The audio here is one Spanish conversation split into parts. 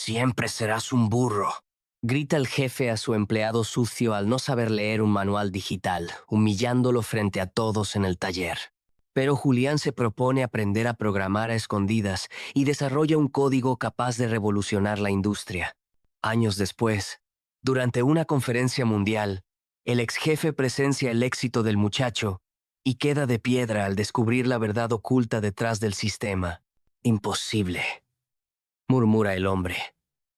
Siempre serás un burro, grita el jefe a su empleado sucio al no saber leer un manual digital, humillándolo frente a todos en el taller. Pero Julián se propone aprender a programar a escondidas y desarrolla un código capaz de revolucionar la industria. Años después, durante una conferencia mundial, el ex jefe presencia el éxito del muchacho y queda de piedra al descubrir la verdad oculta detrás del sistema. Imposible, murmura el hombre,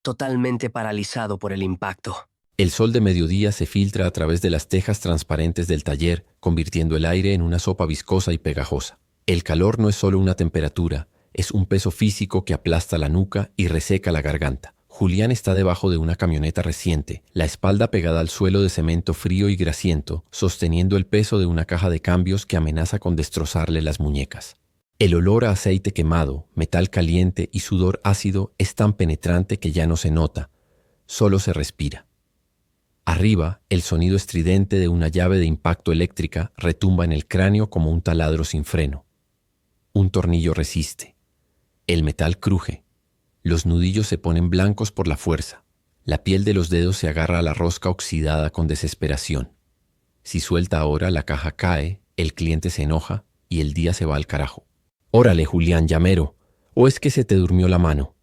totalmente paralizado por el impacto. El sol de mediodía se filtra a través de las tejas transparentes del taller, convirtiendo el aire en una sopa viscosa y pegajosa. El calor no es solo una temperatura, es un peso físico que aplasta la nuca y reseca la garganta. Julián está debajo de una camioneta reciente, la espalda pegada al suelo de cemento frío y grasiento, sosteniendo el peso de una caja de cambios que amenaza con destrozarle las muñecas. El olor a aceite quemado, metal caliente y sudor ácido es tan penetrante que ya no se nota, solo se respira. Arriba, el sonido estridente de una llave de impacto eléctrica retumba en el cráneo como un taladro sin freno. Un tornillo resiste. El metal cruje. Los nudillos se ponen blancos por la fuerza. La piel de los dedos se agarra a la rosca oxidada con desesperación. Si suelta ahora, la caja cae, el cliente se enoja y el día se va al carajo. Órale, Julián, llamero, ¿o es que se te durmió la mano?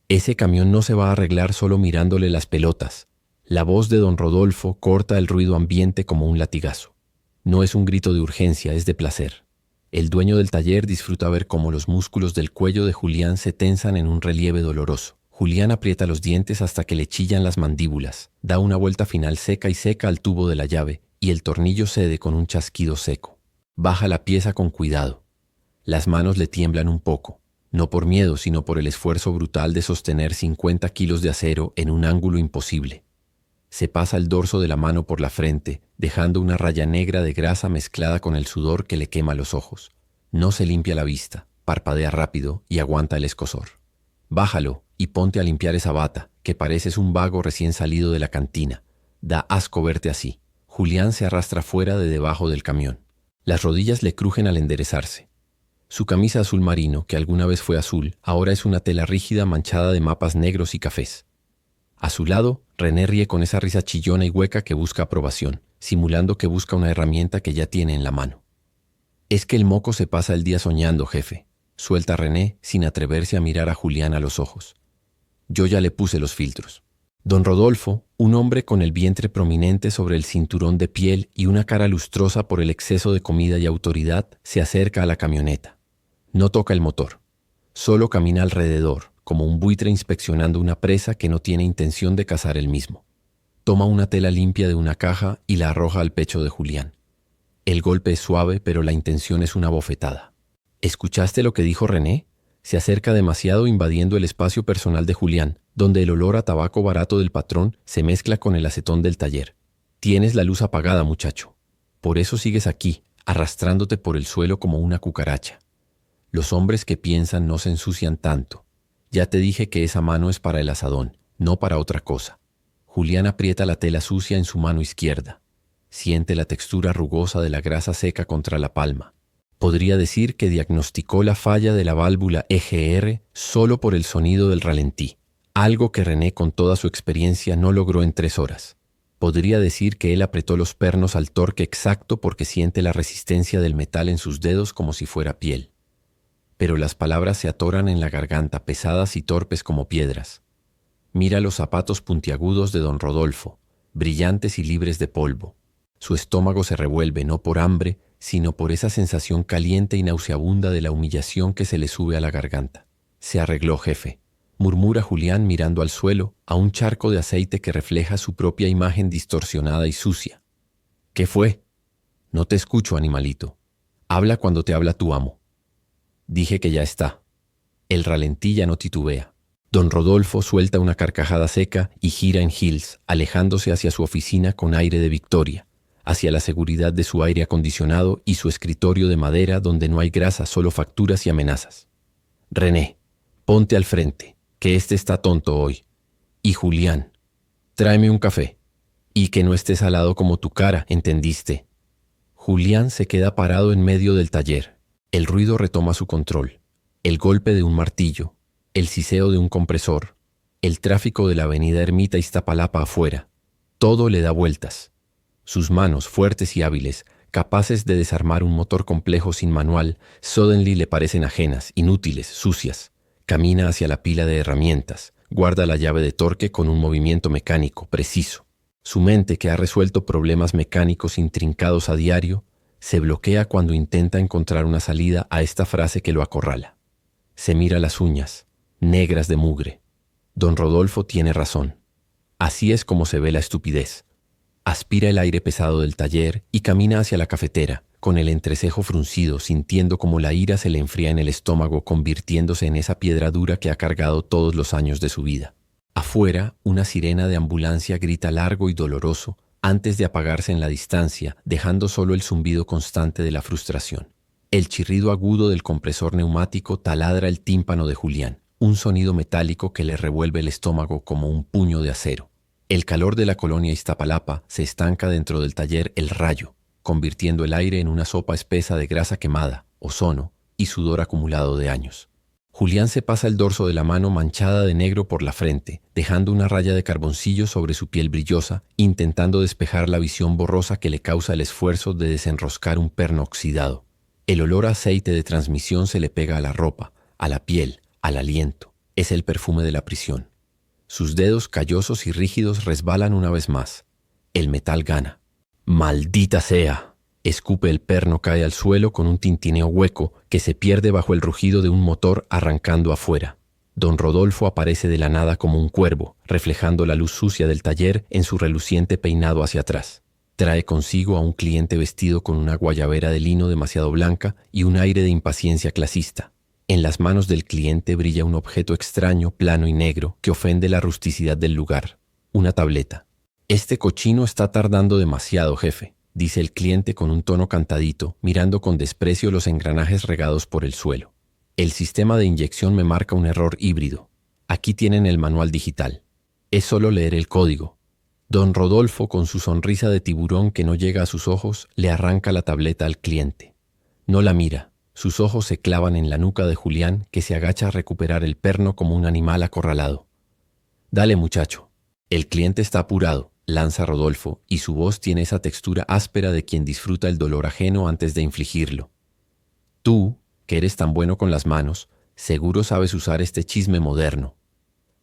Ese camión no se va a arreglar solo mirándole las pelotas. La voz de don Rodolfo corta el ruido ambiente como un latigazo. No es un grito de urgencia, es de placer. El dueño del taller disfruta ver cómo los músculos del cuello de Julián se tensan en un relieve doloroso. Julián aprieta los dientes hasta que le chillan las mandíbulas, da una vuelta final seca y seca al tubo de la llave y el tornillo cede con un chasquido seco. Baja la pieza con cuidado. Las manos le tiemblan un poco, no por miedo, sino por el esfuerzo brutal de sostener 50 kilos de acero en un ángulo imposible. Se pasa el dorso de la mano por la frente, dejando una raya negra de grasa mezclada con el sudor que le quema los ojos. No se limpia la vista, parpadea rápido y aguanta el escozor. Bájalo y ponte a limpiar esa bata, que pareces un vago recién salido de la cantina. Da asco verte así. Julián se arrastra fuera de debajo del camión. Las rodillas le crujen al enderezarse. Su camisa azul marino, que alguna vez fue azul, ahora es una tela rígida manchada de mapas negros y cafés. A su lado, René ríe con esa risa chillona y hueca que busca aprobación, simulando que busca una herramienta que ya tiene en la mano. Es que el moco se pasa el día soñando, jefe, suelta René sin atreverse a mirar a Julián a los ojos. Yo ya le puse los filtros. Don Rodolfo, un hombre con el vientre prominente sobre el cinturón de piel y una cara lustrosa por el exceso de comida y autoridad, se acerca a la camioneta. No toca el motor, solo camina alrededor, como un buitre inspeccionando una presa que no tiene intención de cazar él mismo. Toma una tela limpia de una caja y la arroja al pecho de Julián. El golpe es suave, pero la intención es una bofetada. ¿Escuchaste lo que dijo René? Se acerca demasiado invadiendo el espacio personal de Julián, donde el olor a tabaco barato del patrón se mezcla con el acetón del taller. Tienes la luz apagada, muchacho. Por eso sigues aquí, arrastrándote por el suelo como una cucaracha. Los hombres que piensan no se ensucian tanto. Ya te dije que esa mano es para el asadón, no para otra cosa. Julián aprieta la tela sucia en su mano izquierda. Siente la textura rugosa de la grasa seca contra la palma. Podría decir que diagnosticó la falla de la válvula EGR solo por el sonido del ralentí, algo que René con toda su experiencia no logró en 3 horas. Podría decir que él apretó los pernos al torque exacto porque siente la resistencia del metal en sus dedos como si fuera piel. Pero las palabras se atoran en la garganta, pesadas y torpes como piedras. Mira los zapatos puntiagudos de don Rodolfo, brillantes y libres de polvo. Su estómago se revuelve no por hambre, sino por esa sensación caliente y nauseabunda de la humillación que se le sube a la garganta. Se arregló, jefe, murmura Julián mirando al suelo, a un charco de aceite que refleja su propia imagen distorsionada y sucia. ¿Qué fue? No te escucho, animalito. Habla cuando te habla tu amo. Dije que ya está. El ralentí ya no titubea. Don Rodolfo suelta una carcajada seca y gira en Hills, alejándose hacia su oficina con aire de victoria, hacia la seguridad de su aire acondicionado y su escritorio de madera donde no hay grasa, solo facturas y amenazas. René, ponte al frente, que este está tonto hoy. Y Julián, tráeme un café. Y que no esté salado como tu cara, ¿entendiste? Julián se queda parado en medio del taller. El ruido retoma su control. El golpe de un martillo, el siseo de un compresor, El tráfico de la avenida Ermita Iztapalapa afuera. Todo le da vueltas. Sus manos, fuertes y hábiles, capaces de desarmar un motor complejo sin manual, suddenly le parecen ajenas, inútiles, sucias. Camina hacia la pila de herramientas, guarda la llave de torque con un movimiento mecánico, preciso. Su mente, que ha resuelto problemas mecánicos intrincados a diario, se bloquea cuando intenta encontrar una salida a esta frase que lo acorrala. Se mira las uñas, negras de mugre. Don Rodolfo tiene razón. Así es como se ve la estupidez. Aspira el aire pesado del taller y camina hacia la cafetera, con el entrecejo fruncido, sintiendo como la ira se le enfría en el estómago, convirtiéndose en esa piedra dura que ha cargado todos los años de su vida. Afuera, una sirena de ambulancia grita largo y doloroso, antes de apagarse en la distancia, dejando solo el zumbido constante de la frustración. El chirrido agudo del compresor neumático taladra el tímpano de Julián, un sonido metálico que le revuelve el estómago como un puño de acero. El calor de la colonia Iztapalapa se estanca dentro del taller El Rayo, convirtiendo el aire en una sopa espesa de grasa quemada, ozono y sudor acumulado de años. Julián se pasa el dorso de la mano manchada de negro por la frente, dejando una raya de carboncillo sobre su piel brillosa, intentando despejar la visión borrosa que le causa el esfuerzo de desenroscar un perno oxidado. El olor a aceite de transmisión se le pega a la ropa, a la piel, al aliento. Es el perfume de la prisión. Sus dedos callosos y rígidos resbalan una vez más. El metal gana. ¡Maldita sea! Escupe el perno, cae al suelo con un tintineo hueco que se pierde bajo el rugido de un motor arrancando afuera. Don Rodolfo aparece de la nada como un cuervo, reflejando la luz sucia del taller en su reluciente peinado hacia atrás. Trae consigo a un cliente vestido con una guayabera de lino demasiado blanca y un aire de impaciencia clasista. En las manos del cliente brilla un objeto extraño, plano y negro, que ofende la rusticidad del lugar. Una tableta. «Este cochino está tardando demasiado, jefe», dice el cliente con un tono cantadito, mirando con desprecio los engranajes regados por el suelo. «El sistema de inyección me marca un error híbrido. Aquí tienen el manual digital. Es solo leer el código». Don Rodolfo, con su sonrisa de tiburón que no llega a sus ojos, le arranca la tableta al cliente. No la mira. Sus ojos se clavan en la nuca de Julián, que se agacha a recuperar el perno como un animal acorralado. «Dale, muchacho». El cliente está apurado, lanza Rodolfo, y su voz tiene esa textura áspera de quien disfruta el dolor ajeno antes de infligirlo. «Tú, que eres tan bueno con las manos, seguro sabes usar este chisme moderno».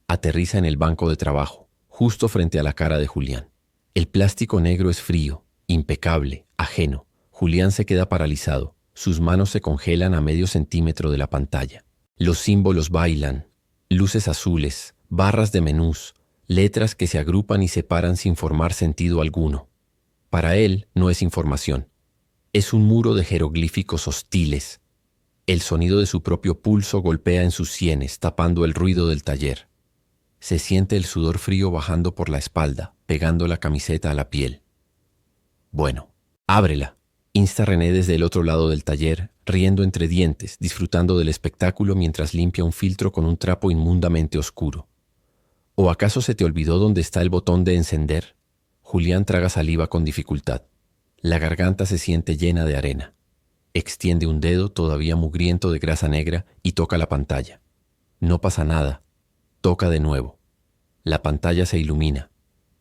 Aterriza en el banco de trabajo, justo frente a la cara de Julián. El plástico negro es frío, impecable, ajeno. Julián se queda paralizado. Sus manos se congelan a medio centímetro de la pantalla. Los símbolos bailan, luces azules, barras de menús, letras que se agrupan y separan sin formar sentido alguno. Para él no es información. Es un muro de jeroglíficos hostiles. El sonido de su propio pulso golpea en sus sienes, tapando el ruido del taller. Se siente el sudor frío bajando por la espalda, pegando la camiseta a la piel. «Bueno, ábrela», insta René desde el otro lado del taller, riendo entre dientes, disfrutando del espectáculo mientras limpia un filtro con un trapo inmundamente oscuro. ¿O acaso se te olvidó dónde está el botón de encender? Julián traga saliva con dificultad. La garganta se siente llena de arena. Extiende un dedo todavía mugriento de grasa negra y toca la pantalla. No pasa nada. Toca de nuevo. La pantalla se ilumina.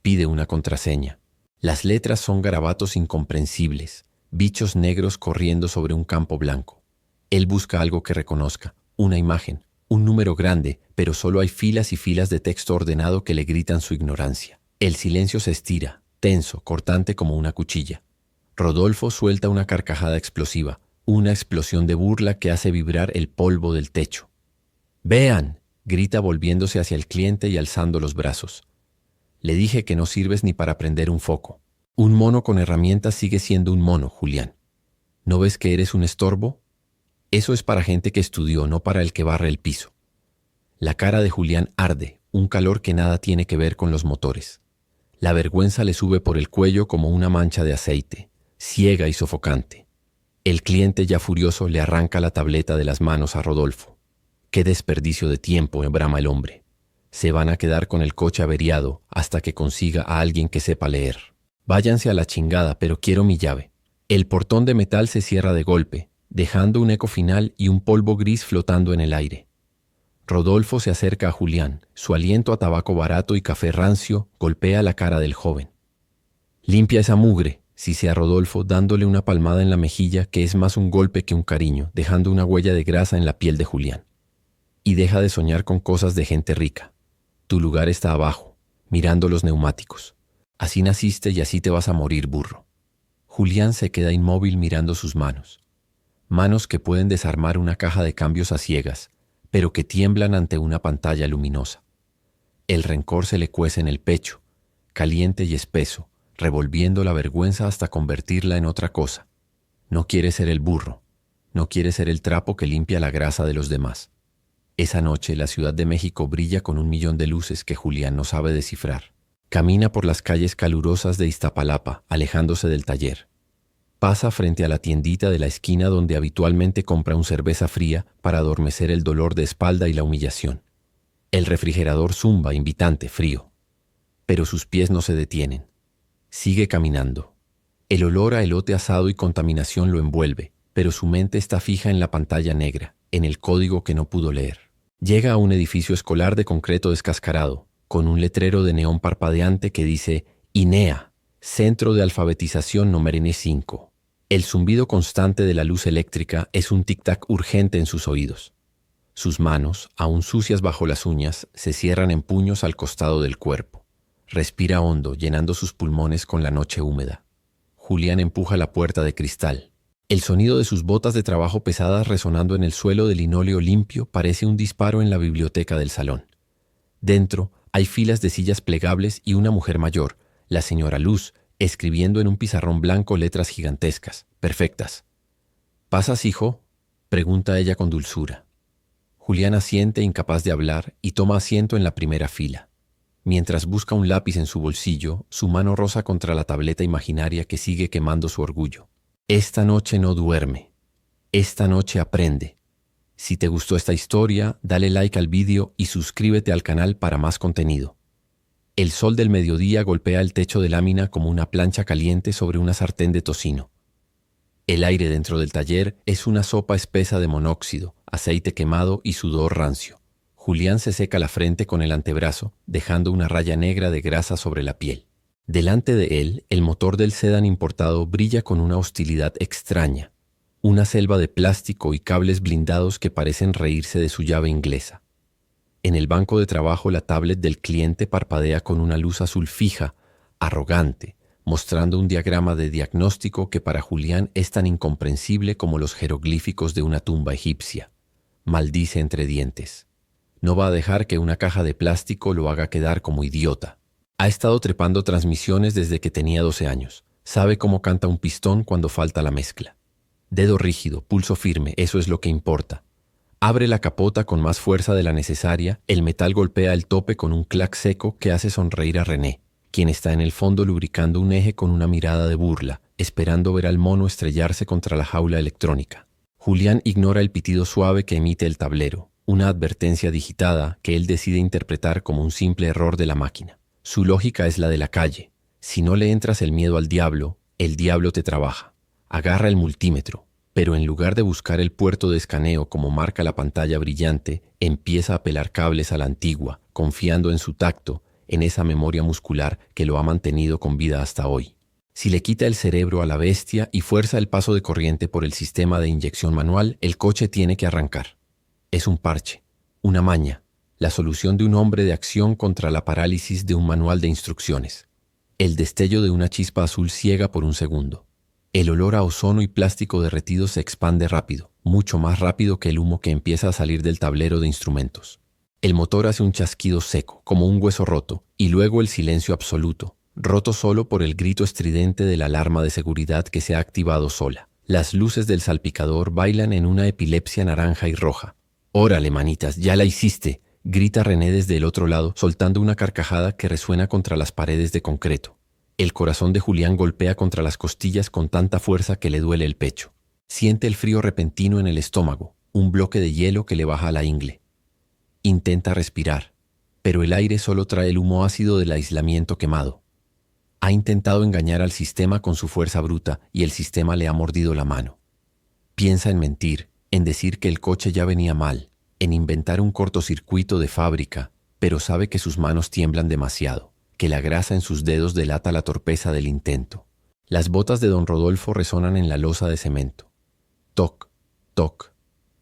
Pide una contraseña. Las letras son garabatos incomprensibles. Bichos negros corriendo sobre un campo blanco. Él busca algo que reconozca, una imagen, un número grande, pero solo hay filas y filas de texto ordenado que le gritan su ignorancia. El silencio se estira, tenso, cortante como una cuchilla. Rodolfo suelta una carcajada explosiva, una explosión de burla que hace vibrar el polvo del techo. «¡Vean!», grita volviéndose hacia el cliente y alzando los brazos. «Le dije que no sirves ni para prender un foco. Un mono con herramientas sigue siendo un mono, Julián. ¿No ves que eres un estorbo? Eso es para gente que estudió, no para el que barre el piso». La cara de Julián arde, un calor que nada tiene que ver con los motores. La vergüenza le sube por el cuello como una mancha de aceite, ciega y sofocante. El cliente, ya furioso, le arranca la tableta de las manos a Rodolfo. «¡Qué desperdicio de tiempo!», brama el hombre. «Se van a quedar con el coche averiado hasta que consiga a alguien que sepa leer. Váyanse a la chingada, pero quiero mi llave». El portón de metal se cierra de golpe, dejando un eco final y un polvo gris flotando en el aire. Rodolfo se acerca a Julián. Su aliento a tabaco barato y café rancio golpea la cara del joven. «Limpia esa mugre», sisea Rodolfo, dándole una palmada en la mejilla que es más un golpe que un cariño, dejando una huella de grasa en la piel de Julián. «Y deja de soñar con cosas de gente rica. Tu lugar está abajo, mirando los neumáticos. Así naciste y así te vas a morir, burro». Julián se queda inmóvil mirando sus manos. Manos que pueden desarmar una caja de cambios a ciegas, pero que tiemblan ante una pantalla luminosa. El rencor se le cuece en el pecho, caliente y espeso, revolviendo la vergüenza hasta convertirla en otra cosa. No quiere ser el burro, no quiere ser el trapo que limpia la grasa de los demás. Esa noche la Ciudad de México brilla con 1.000.000 de luces que Julián no sabe descifrar. Camina por las calles calurosas de Iztapalapa, alejándose del taller. Pasa frente a la tiendita de la esquina donde habitualmente compra una cerveza fría para adormecer el dolor de espalda y la humillación. El refrigerador zumba, invitante, frío. Pero sus pies no se detienen. Sigue caminando. El olor a elote asado y contaminación lo envuelve, pero su mente está fija en la pantalla negra, en el código que no pudo leer. Llega a un edificio escolar de concreto descascarado, con un letrero de neón parpadeante que dice INEA, Centro de Alfabetización Número 5. El zumbido constante de la luz eléctrica es un tic-tac urgente en sus oídos. Sus manos, aún sucias bajo las uñas, se cierran en puños al costado del cuerpo. Respira hondo, llenando sus pulmones con la noche húmeda. Julián empuja la puerta de cristal. El sonido de sus botas de trabajo pesadas resonando en el suelo de linóleo limpio parece un disparo en la biblioteca del salón. Dentro hay filas de sillas plegables y una mujer mayor, la señora Luz, escribiendo en un pizarrón blanco letras gigantescas, perfectas. «¿Pasas, hijo?», pregunta ella con dulzura. Julián asiente, incapaz de hablar, y toma asiento en la primera fila. Mientras busca un lápiz en su bolsillo, su mano roza contra la tableta imaginaria que sigue quemando su orgullo. Esta noche no duerme. Esta noche aprende. Si te gustó esta historia, dale like al vídeo y suscríbete al canal para más contenido. El sol del mediodía golpea el techo de lámina como una plancha caliente sobre una sartén de tocino. El aire dentro del taller es una sopa espesa de monóxido, aceite quemado y sudor rancio. Julián se seca la frente con el antebrazo, dejando una raya negra de grasa sobre la piel. Delante de él, el motor del sedán importado brilla con una hostilidad extraña. Una selva de plástico y cables blindados que parecen reírse de su llave inglesa. En el banco de trabajo, la tablet del cliente parpadea con una luz azul fija, arrogante, mostrando un diagrama de diagnóstico que para Julián es tan incomprensible como los jeroglíficos de una tumba egipcia. Maldice entre dientes. No va a dejar que una caja de plástico lo haga quedar como idiota. Ha estado trepando transmisiones desde que tenía 12 años. Sabe cómo canta un pistón cuando falta la mezcla. Dedo rígido, pulso firme, eso es lo que importa. Abre la capota con más fuerza de la necesaria, el metal golpea el tope con un clac seco que hace sonreír a René, quien está en el fondo lubricando un eje con una mirada de burla, esperando ver al mono estrellarse contra la jaula electrónica. Julián ignora el pitido suave que emite el tablero, una advertencia digitada que él decide interpretar como un simple error de la máquina. Su lógica es la de la calle. Si no le entras el miedo al diablo, el diablo te trabaja. Agarra el multímetro, pero en lugar de buscar el puerto de escaneo como marca la pantalla brillante, empieza a pelar cables a la antigua, confiando en su tacto, en esa memoria muscular que lo ha mantenido con vida hasta hoy. Si le quita el cerebro a la bestia y fuerza el paso de corriente por el sistema de inyección manual, el coche tiene que arrancar. Es un parche, una maña, la solución de un hombre de acción contra la parálisis de un manual de instrucciones. El destello de una chispa azul ciega por un segundo. El olor a ozono y plástico derretido se expande rápido, mucho más rápido que el humo que empieza a salir del tablero de instrumentos. El motor hace un chasquido seco, como un hueso roto, y luego el silencio absoluto, roto solo por el grito estridente de la alarma de seguridad que se ha activado sola. Las luces del salpicador bailan en una epilepsia naranja y roja. «Órale, manitas, ya la hiciste», grita René desde el otro lado, soltando una carcajada que resuena contra las paredes de concreto. El corazón de Julián golpea contra las costillas con tanta fuerza que le duele el pecho. Siente el frío repentino en el estómago, un bloque de hielo que le baja a la ingle. Intenta respirar, pero el aire solo trae el humo ácido del aislamiento quemado. Ha intentado engañar al sistema con su fuerza bruta y el sistema le ha mordido la mano. Piensa en mentir, en decir que el coche ya venía mal, en inventar un cortocircuito de fábrica, pero sabe que sus manos tiemblan demasiado, que la grasa en sus dedos delata la torpeza del intento. Las botas de don Rodolfo resonan en la losa de cemento. Toc, toc,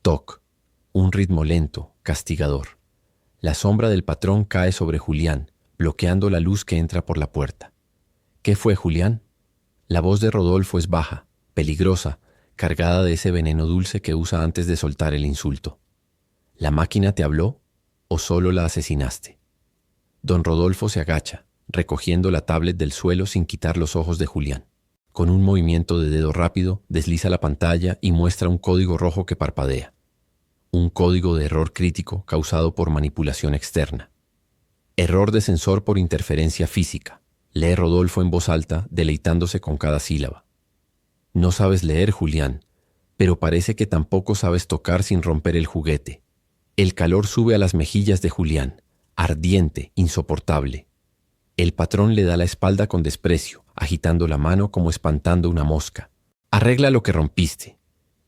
toc. Un ritmo lento, castigador. La sombra del patrón cae sobre Julián, bloqueando la luz que entra por la puerta. ¿Qué fue, Julián? La voz de Rodolfo es baja, peligrosa, cargada de ese veneno dulce que usa antes de soltar el insulto. ¿La máquina te habló o solo la asesinaste? Don Rodolfo se agacha, recogiendo la tablet del suelo sin quitar los ojos de Julián. Con un movimiento de dedo rápido, desliza la pantalla y muestra un código rojo que parpadea. Un código de error crítico causado por manipulación externa. Error de sensor por interferencia física. Lee Rodolfo en voz alta, deleitándose con cada sílaba. No sabes leer, Julián, pero parece que tampoco sabes tocar sin romper el juguete. El calor sube a las mejillas de Julián, ardiente, insoportable. El patrón le da la espalda con desprecio, agitando la mano como espantando una mosca. Arregla lo que rompiste.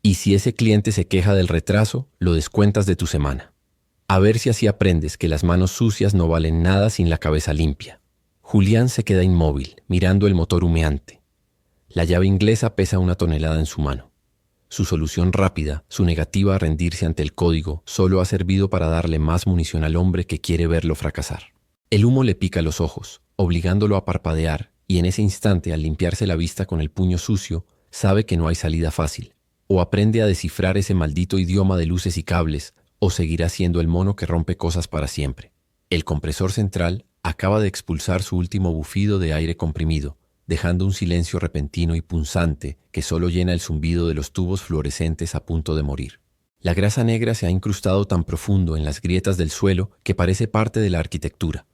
Y si ese cliente se queja del retraso, lo descuentas de tu semana. A ver si así aprendes que las manos sucias no valen nada sin la cabeza limpia. Julián se queda inmóvil, mirando el motor humeante. La llave inglesa pesa 1 tonelada en su mano. Su solución rápida, su negativa a rendirse ante el código, solo ha servido para darle más munición al hombre que quiere verlo fracasar. El humo le pica los ojos, obligándolo a parpadear, y en ese instante, al limpiarse la vista con el puño sucio, sabe que no hay salida fácil. O aprende a descifrar ese maldito idioma de luces y cables, o seguirá siendo el mono que rompe cosas para siempre. El compresor central acaba de expulsar su último bufido de aire comprimido, dejando un silencio repentino y punzante que solo llena el zumbido de los tubos fluorescentes a punto de morir. La grasa negra se ha incrustado tan profundo en las grietas del suelo que parece parte de la arquitectura.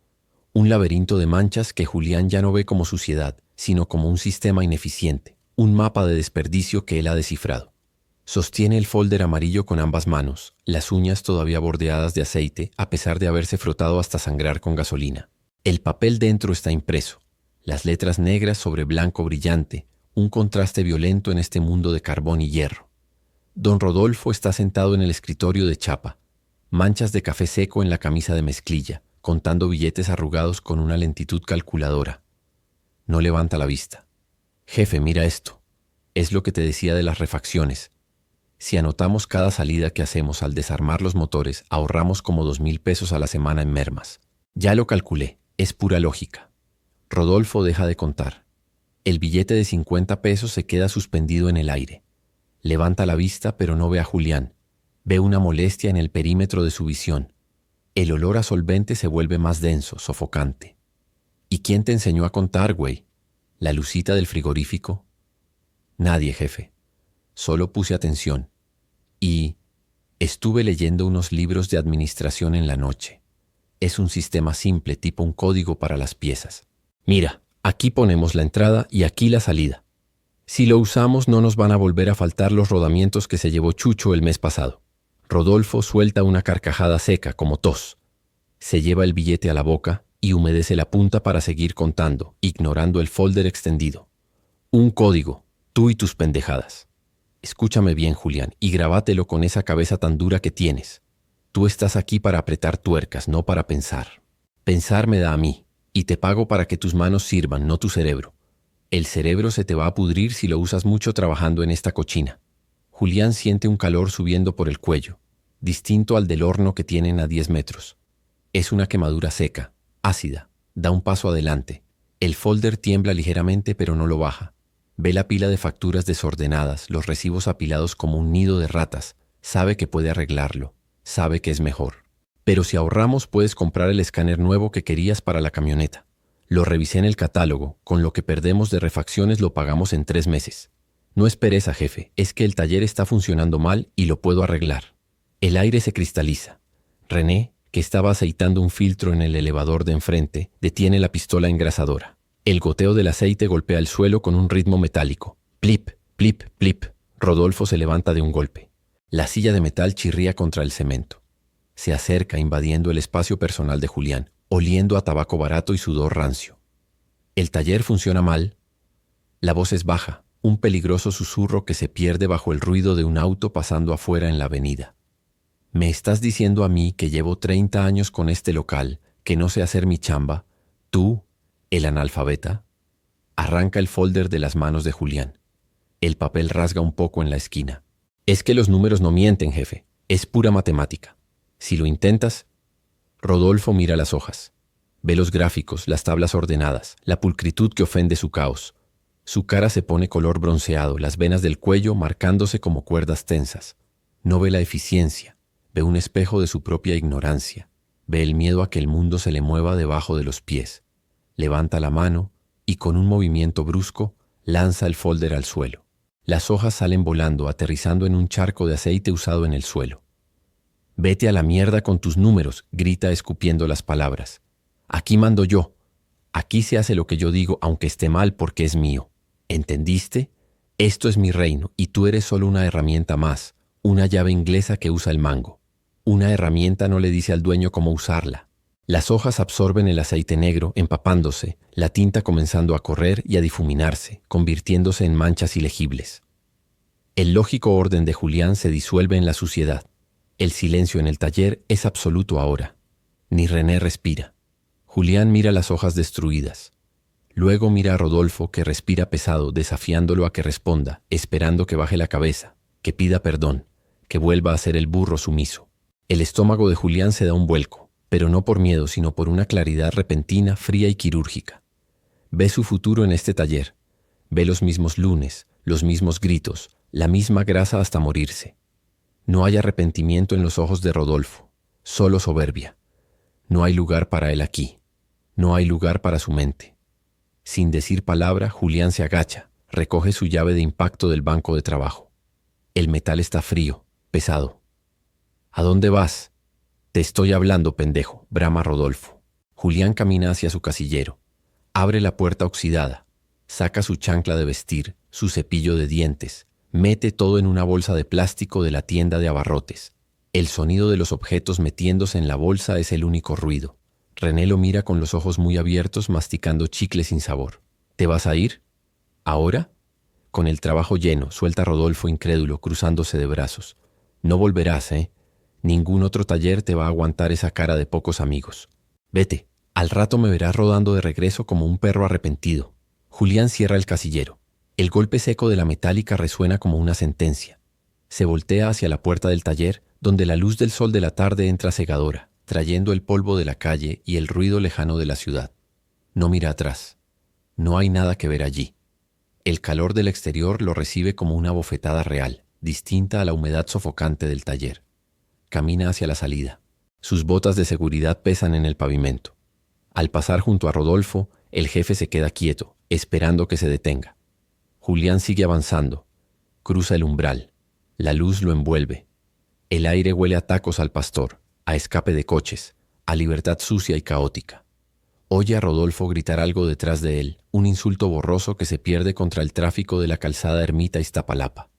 Un laberinto de manchas que Julián ya no ve como suciedad, sino como un sistema ineficiente, un mapa de desperdicio que él ha descifrado. Sostiene el folder amarillo con ambas manos, las uñas todavía bordeadas de aceite a pesar de haberse frotado hasta sangrar con gasolina. El papel dentro está impreso, las letras negras sobre blanco brillante, un contraste violento en este mundo de carbón y hierro. Don Rodolfo está sentado en el escritorio de chapa, manchas de café seco en la camisa de mezclilla, contando billetes arrugados con una lentitud calculadora. No levanta la vista. Jefe, mira esto. Es lo que te decía de las refacciones. Si anotamos cada salida que hacemos al desarmar los motores, ahorramos como 2,000 pesos a la semana en mermas. Ya lo calculé, es pura lógica. Rodolfo deja de contar. El billete de 50 pesos se queda suspendido en el aire. Levanta la vista, pero no ve a Julián. Ve una molestia en el perímetro de su visión. El olor a solvente se vuelve más denso, sofocante. ¿Y quién te enseñó a contar, güey? ¿La lucita del frigorífico? Nadie, jefe. Solo puse atención. Y estuve leyendo unos libros de administración en la noche. Es un sistema simple, tipo un código para las piezas. Mira, aquí ponemos la entrada y aquí la salida. Si lo usamos no nos van a volver a faltar los rodamientos que se llevó Chucho el mes pasado. Rodolfo suelta una carcajada seca, como tos. Se lleva el billete a la boca y humedece la punta para seguir contando, ignorando el folder extendido. Un código, tú y tus pendejadas. Escúchame bien, Julián, y grabátelo con esa cabeza tan dura que tienes. Tú estás aquí para apretar tuercas, no para pensar. Pensar me da a mí, y te pago para que tus manos sirvan, no tu cerebro. El cerebro se te va a pudrir si lo usas mucho trabajando en esta cochina. Julián siente un calor subiendo por el cuello, distinto al del horno que tienen a 10 metros. Es una quemadura seca, ácida. Da un paso adelante. El folder tiembla ligeramente pero no lo baja. Ve la pila de facturas desordenadas, los recibos apilados como un nido de ratas. Sabe que puede arreglarlo. Sabe que es mejor. Pero si ahorramos puedes comprar el escáner nuevo que querías para la camioneta. Lo revisé en el catálogo. Con lo que perdemos de refacciones lo pagamos en 3 meses. No es pereza, jefe. Es que el taller está funcionando mal y lo puedo arreglar. El aire se cristaliza. René, que estaba aceitando un filtro en el elevador de enfrente, detiene la pistola engrasadora. El goteo del aceite golpea el suelo con un ritmo metálico. Plip, plip, plip. Rodolfo se levanta de un golpe. La silla de metal chirría contra el cemento. Se acerca invadiendo el espacio personal de Julián, oliendo a tabaco barato y sudor rancio. ¿El taller funciona mal? La voz es baja, un peligroso susurro que se pierde bajo el ruido de un auto pasando afuera en la avenida. ¿Me estás diciendo a mí que llevo 30 años con este local, que no sé hacer mi chamba? ¿Tú, el analfabeta? Arranca el folder de las manos de Julián. El papel rasga un poco en la esquina. Es que los números no mienten, jefe. Es pura matemática. Si lo intentas... Rodolfo mira las hojas. Ve los gráficos, las tablas ordenadas, la pulcritud que ofende su caos. Su cara se pone color bronceado, las venas del cuello marcándose como cuerdas tensas. No ve la eficiencia, ve un espejo de su propia ignorancia. Ve el miedo a que el mundo se le mueva debajo de los pies. Levanta la mano y con un movimiento brusco lanza el folder al suelo. Las hojas salen volando, aterrizando en un charco de aceite usado en el suelo. «Vete a la mierda con tus números», grita escupiendo las palabras. «Aquí mando yo. Aquí se hace lo que yo digo, aunque esté mal porque es mío. ¿Entendiste? Esto es mi reino y tú eres solo una herramienta más, una llave inglesa que usa el mango. Una herramienta no le dice al dueño cómo usarla». Las hojas absorben el aceite negro, empapándose, la tinta comenzando a correr y a difuminarse, convirtiéndose en manchas ilegibles. El lógico orden de Julián se disuelve en la suciedad. El silencio en el taller es absoluto ahora. Ni René respira. Julián mira las hojas destruidas. Luego mira a Rodolfo, que respira pesado, desafiándolo a que responda, esperando que baje la cabeza, que pida perdón, que vuelva a ser el burro sumiso. El estómago de Julián se da un vuelco, pero no por miedo, sino por una claridad repentina, fría y quirúrgica. Ve su futuro en este taller. Ve los mismos lunes, los mismos gritos, la misma grasa hasta morirse. No hay arrepentimiento en los ojos de Rodolfo, solo soberbia. No hay lugar para él aquí. No hay lugar para su mente. Sin decir palabra, Julián se agacha, recoge su llave de impacto del banco de trabajo. El metal está frío, pesado. ¿A dónde vas? Te estoy hablando, pendejo, brama Rodolfo. Julián camina hacia su casillero. Abre la puerta oxidada. Saca su chancla de vestir, su cepillo de dientes. Mete todo en una bolsa de plástico de la tienda de abarrotes. El sonido de los objetos metiéndose en la bolsa es el único ruido. René lo mira con los ojos muy abiertos, masticando chicle sin sabor. ¿Te vas a ir? ¿Ahora? Con el trabajo lleno, suelta Rodolfo incrédulo, cruzándose de brazos. No volverás, ¿eh? Ningún otro taller te va a aguantar esa cara de pocos amigos. Vete, al rato me verás rodando de regreso como un perro arrepentido. Julián cierra el casillero. El golpe seco de la metálica resuena como una sentencia. Se voltea hacia la puerta del taller, donde la luz del sol de la tarde entra cegadora, trayendo el polvo de la calle y el ruido lejano de la ciudad. No mira atrás. No hay nada que ver allí. El calor del exterior lo recibe como una bofetada real, distinta a la humedad sofocante del taller. Camina hacia la salida. Sus botas de seguridad pesan en el pavimento. Al pasar junto a Rodolfo, el jefe se queda quieto, esperando que se detenga. Julián sigue avanzando. Cruza el umbral. La luz lo envuelve. El aire huele a tacos al pastor, a escape de coches, a libertad sucia y caótica. Oye a Rodolfo gritar algo detrás de él, un insulto borroso que se pierde contra el tráfico de la calzada Ermita-Iztapalapa.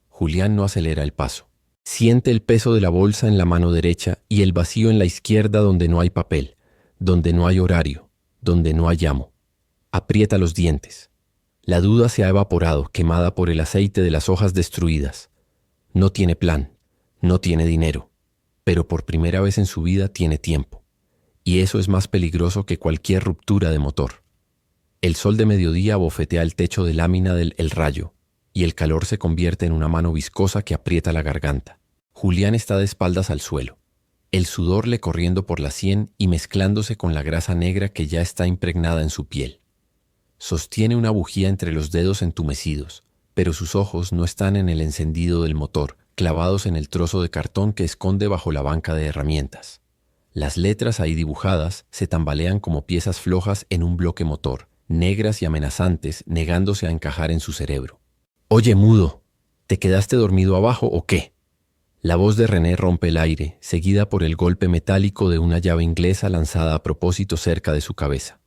Julián no acelera el paso. Siente el peso de la bolsa en la mano derecha y el vacío en la izquierda donde no hay papel, donde no hay horario, donde no hay amo. Aprieta los dientes. La duda se ha evaporado, quemada por el aceite de las hojas destruidas. No tiene plan, no tiene dinero, pero por primera vez en su vida tiene tiempo. Y eso es más peligroso que cualquier ruptura de motor. El sol de mediodía bofetea el techo de lámina del El Rayo, y el calor se convierte en una mano viscosa que aprieta la garganta. Julián está de espaldas al suelo, el sudor le corriendo por la sien y mezclándose con la grasa negra que ya está impregnada en su piel. Sostiene una bujía entre los dedos entumecidos, pero sus ojos no están en el encendido del motor, clavados en el trozo de cartón que esconde bajo la banca de herramientas. Las letras ahí dibujadas se tambalean como piezas flojas en un bloque motor, negras y amenazantes, negándose a encajar en su cerebro. «Oye, mudo, ¿te quedaste dormido abajo o qué?» La voz de René rompe el aire, seguida por el golpe metálico de una llave inglesa lanzada a propósito cerca de su cabeza.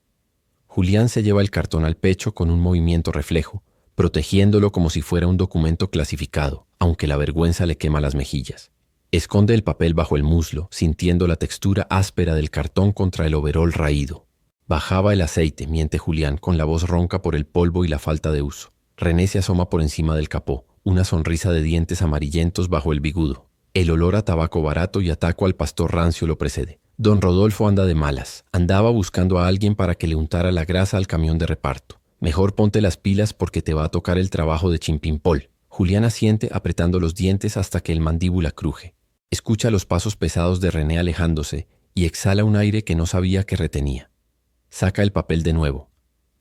Julián se lleva el cartón al pecho con un movimiento reflejo, protegiéndolo como si fuera un documento clasificado, aunque la vergüenza le quema las mejillas. Esconde el papel bajo el muslo, sintiendo la textura áspera del cartón contra el overol raído. Bajaba el aceite, miente Julián con la voz ronca por el polvo y la falta de uso. René se asoma por encima del capó, una sonrisa de dientes amarillentos bajo el bigudo. El olor a tabaco barato y a taco al pastor rancio lo precede. Don Rodolfo anda de malas. Andaba buscando a alguien para que le untara la grasa al camión de reparto. Mejor ponte las pilas porque te va a tocar el trabajo de chimpimpol. Julián asiente apretando los dientes hasta que el mandíbula cruje. Escucha los pasos pesados de René alejándose y exhala un aire que no sabía que retenía. Saca el papel de nuevo.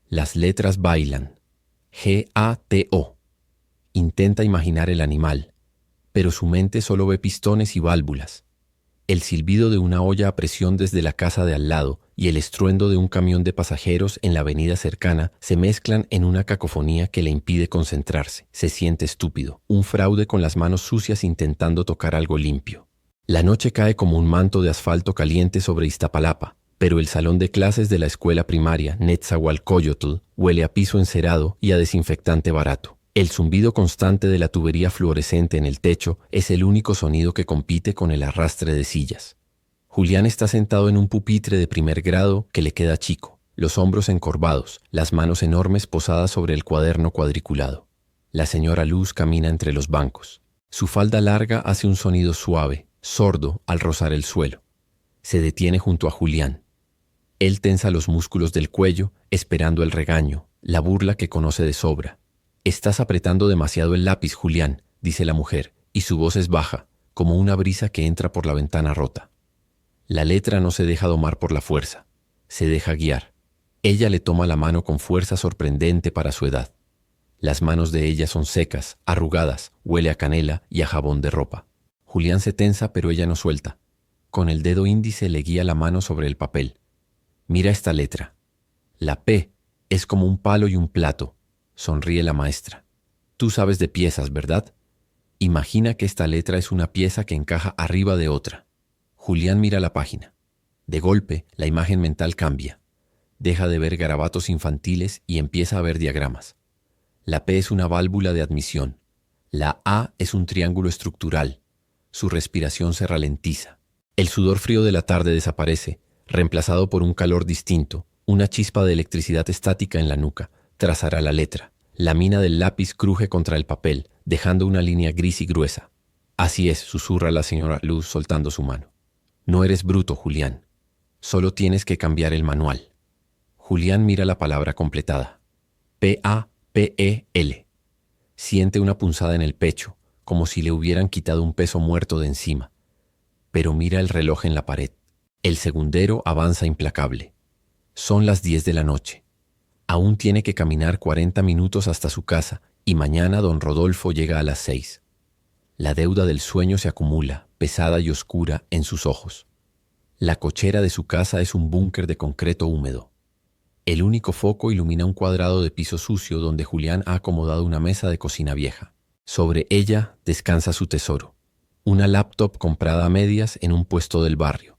Las letras bailan. G-A-T-O. Intenta imaginar el animal, pero su mente solo ve pistones y válvulas. El silbido de una olla a presión desde la casa de al lado y el estruendo de un camión de pasajeros en la avenida cercana se mezclan en una cacofonía que le impide concentrarse. Se siente estúpido, un fraude con las manos sucias intentando tocar algo limpio. La noche cae como un manto de asfalto caliente sobre Iztapalapa, pero el salón de clases de la escuela primaria Netzahualcóyotl huele a piso encerado y a desinfectante barato. El zumbido constante de la tubería fluorescente en el techo es el único sonido que compite con el arrastre de sillas. Julián está sentado en un pupitre de primer grado que le queda chico, los hombros encorvados, las manos enormes posadas sobre el cuaderno cuadriculado. La señora Luz camina entre los bancos. Su falda larga hace un sonido suave, sordo, al rozar el suelo. Se detiene junto a Julián. Él tensa los músculos del cuello, esperando el regaño, la burla que conoce de sobra. «Estás apretando demasiado el lápiz, Julián», dice la mujer, y su voz es baja, como una brisa que entra por la ventana rota. La letra no se deja domar por la fuerza, se deja guiar. Ella le toma la mano con fuerza sorprendente para su edad. Las manos de ella son secas, arrugadas, huele a canela y a jabón de ropa. Julián se tensa, pero ella no suelta. Con el dedo índice le guía la mano sobre el papel. «Mira esta letra. La P es como un palo y un plato», sonríe la maestra. «Tú sabes de piezas, ¿verdad? Imagina que esta letra es una pieza que encaja arriba de otra». Julián mira la página. De golpe, la imagen mental cambia. Deja de ver garabatos infantiles y empieza a ver diagramas. La P es una válvula de admisión. La A es un triángulo estructural. Su respiración se ralentiza. El sudor frío de la tarde desaparece, reemplazado por un calor distinto, una chispa de electricidad estática en la nuca. Trazará la letra. La mina del lápiz cruje contra el papel, dejando una línea gris y gruesa. «Así es», susurra la señora Luz soltando su mano. «No eres bruto, Julián. Solo tienes que cambiar el manual». Julián mira la palabra completada. P-A-P-E-L. Siente una punzada en el pecho, como si le hubieran quitado un peso muerto de encima. Pero mira el reloj en la pared. El segundero avanza implacable. Son las 10 de la noche. Aún tiene que caminar 40 minutos hasta su casa y mañana don Rodolfo llega a las 6. La deuda del sueño se acumula, pesada y oscura, en sus ojos. La cochera de su casa es un búnker de concreto húmedo. El único foco ilumina un cuadrado de piso sucio donde Julián ha acomodado una mesa de cocina vieja. Sobre ella descansa su tesoro, una laptop comprada a medias en un puesto del barrio.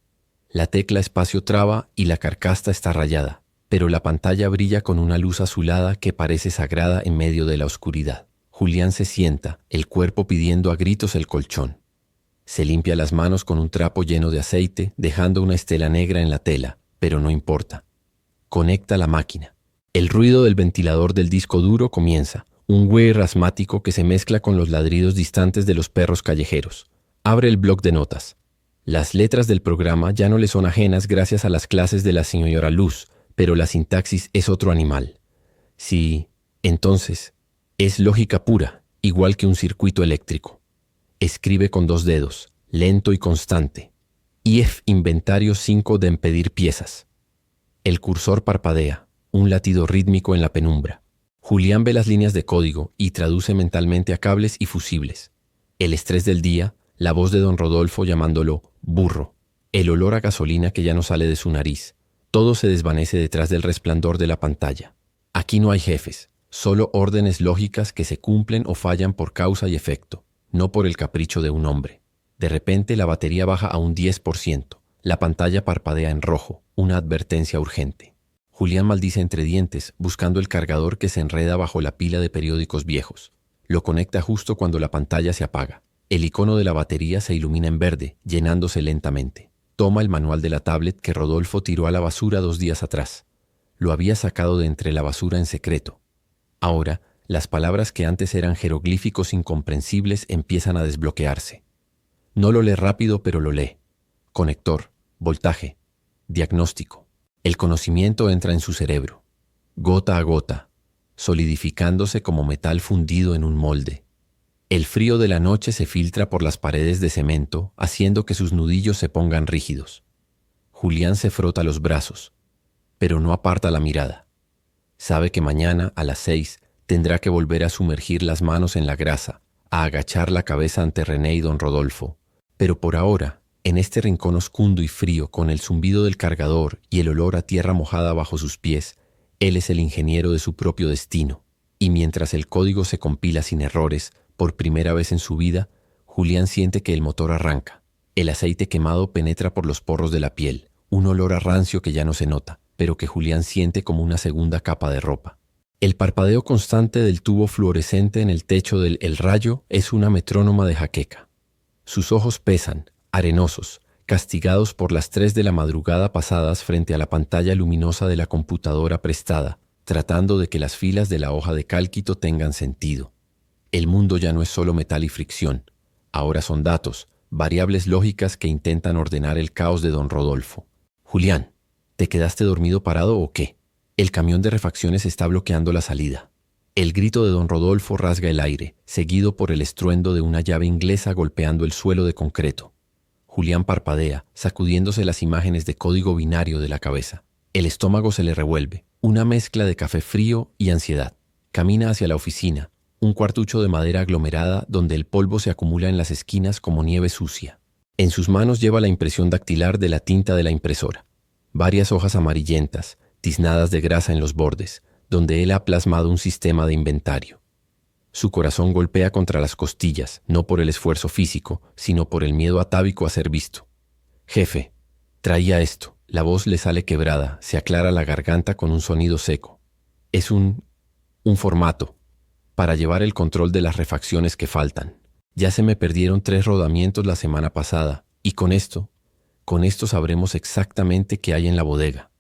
La tecla espacio traba y la carcasta está rayada, pero la pantalla brilla con una luz azulada que parece sagrada en medio de la oscuridad. Julián se sienta, el cuerpo pidiendo a gritos el colchón. Se limpia las manos con un trapo lleno de aceite, dejando una estela negra en la tela, pero no importa. Conecta la máquina. El ruido del ventilador del disco duro comienza, un whir asmático que se mezcla con los ladridos distantes de los perros callejeros. Abre el bloc de notas. Las letras del programa ya no le son ajenas gracias a las clases de la señora Luz, pero la sintaxis es otro animal. Sí, entonces, es lógica pura, igual que un circuito eléctrico. Escribe con 2 dedos, lento y constante. IF inventario 5 de impedir piezas. El cursor parpadea, un latido rítmico en la penumbra. Julián ve las líneas de código y traduce mentalmente a cables y fusibles. El estrés del día, la voz de don Rodolfo llamándolo burro, el olor a gasolina que ya no sale de su nariz. Todo se desvanece detrás del resplandor de la pantalla. Aquí no hay jefes, solo órdenes lógicas que se cumplen o fallan por causa y efecto, no por el capricho de un hombre. De repente la batería baja a un 10%. La pantalla parpadea en rojo, una advertencia urgente. Julián maldice entre dientes, buscando el cargador que se enreda bajo la pila de periódicos viejos. Lo conecta justo cuando la pantalla se apaga. El icono de la batería se ilumina en verde, llenándose lentamente. Toma el manual de la tablet que Rodolfo tiró a la basura 2 días atrás. Lo había sacado de entre la basura en secreto. Ahora, las palabras que antes eran jeroglíficos incomprensibles empiezan a desbloquearse. No lo lee rápido, pero lo lee. Conector, voltaje, diagnóstico. El conocimiento entra en su cerebro, gota a gota, solidificándose como metal fundido en un molde. El frío de la noche se filtra por las paredes de cemento, haciendo que sus nudillos se pongan rígidos. Julián se frota los brazos, pero no aparta la mirada. Sabe que mañana, a las 6, tendrá que volver a sumergir las manos en la grasa, a agachar la cabeza ante René y don Rodolfo. Pero por ahora, en este rincón oscundo y frío, con el zumbido del cargador y el olor a tierra mojada bajo sus pies, él es el ingeniero de su propio destino. Y mientras el código se compila sin errores, por primera vez en su vida, Julián siente que el motor arranca. El aceite quemado penetra por los poros de la piel, un olor a rancio que ya no se nota, pero que Julián siente como una segunda capa de ropa. El parpadeo constante del tubo fluorescente en el techo del El Rayo es una metrónoma de jaqueca. Sus ojos pesan, arenosos, castigados por las 3 de la madrugada pasadas frente a la pantalla luminosa de la computadora prestada, tratando de que las filas de la hoja de cálquito tengan sentido. El mundo ya no es solo metal y fricción, ahora son datos, variables lógicas que intentan ordenar el caos de don Rodolfo. Julián, ¿te quedaste dormido parado o qué? El camión de refacciones está bloqueando la salida. El grito de don Rodolfo rasga el aire, seguido por el estruendo de una llave inglesa golpeando el suelo de concreto. Julián parpadea, sacudiéndose las imágenes de código binario de la cabeza. El estómago se le revuelve, una mezcla de café frío y ansiedad. Camina hacia la oficina, un cuartucho de madera aglomerada donde el polvo se acumula en las esquinas como nieve sucia. En sus manos lleva la impresión dactilar de la tinta de la impresora. Varias hojas amarillentas, tiznadas de grasa en los bordes, donde él ha plasmado un sistema de inventario. Su corazón golpea contra las costillas, no por el esfuerzo físico, sino por el miedo atávico a ser visto. Jefe, traía esto. La voz le sale quebrada, se aclara la garganta con un sonido seco. Es un formato para llevar el control de las refacciones que faltan. Ya se me perdieron 3 rodamientos la semana pasada, y con esto sabremos exactamente qué hay en la bodega.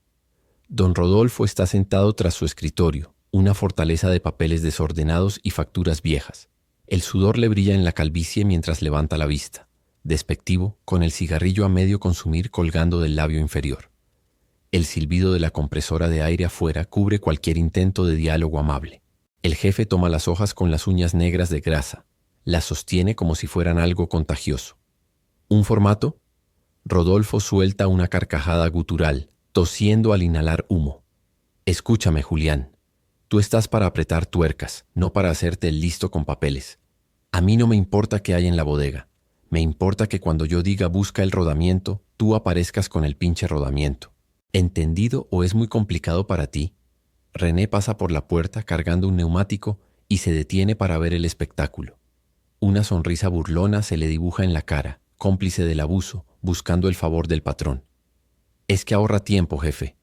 Don Rodolfo está sentado tras su escritorio, una fortaleza de papeles desordenados y facturas viejas. El sudor le brilla en la calvicie mientras levanta la vista, despectivo, con el cigarrillo a medio consumir colgando del labio inferior. El silbido de la compresora de aire afuera cubre cualquier intento de diálogo amable. El jefe toma las hojas con las uñas negras de grasa, las sostiene como si fueran algo contagioso. ¿Un formato? Rodolfo suelta una carcajada gutural, tosiendo al inhalar humo. Escúchame, Julián. Tú estás para apretar tuercas, no para hacerte el listo con papeles. A mí no me importa qué hay en la bodega. Me importa que cuando yo diga busca el rodamiento, tú aparezcas con el pinche rodamiento. ¿Entendido o es muy complicado para ti? René pasa por la puerta cargando un neumático y se detiene para ver el espectáculo. Una sonrisa burlona se le dibuja en la cara, cómplice del abuso, buscando el favor del patrón. Es que ahorra tiempo, jefe.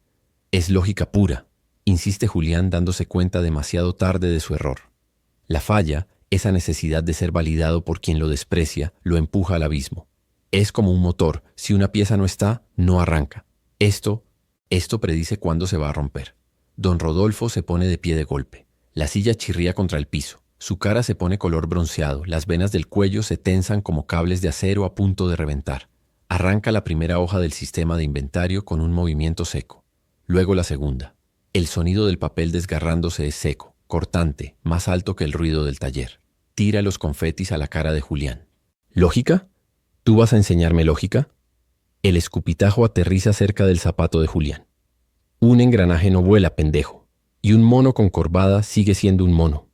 Es lógica pura, insiste Julián dándose cuenta demasiado tarde de su error. La falla, esa necesidad de ser validado por quien lo desprecia, lo empuja al abismo. Es como un motor, si una pieza no está, no arranca. Esto predice cuándo se va a romper. Don Rodolfo se pone de pie de golpe. La silla chirría contra el piso. Su cara se pone color bronceado, las venas del cuello se tensan como cables de acero a punto de reventar. Arranca la primera hoja del sistema de inventario con un movimiento seco. Luego la segunda. El sonido del papel desgarrándose es seco, cortante, más alto que el ruido del taller. Tira los confetis a la cara de Julián. ¿Lógica? ¿Tú vas a enseñarme lógica? El escupitajo aterriza cerca del zapato de Julián. Un engranaje no vuela, pendejo. Y un mono con corvada sigue siendo un mono.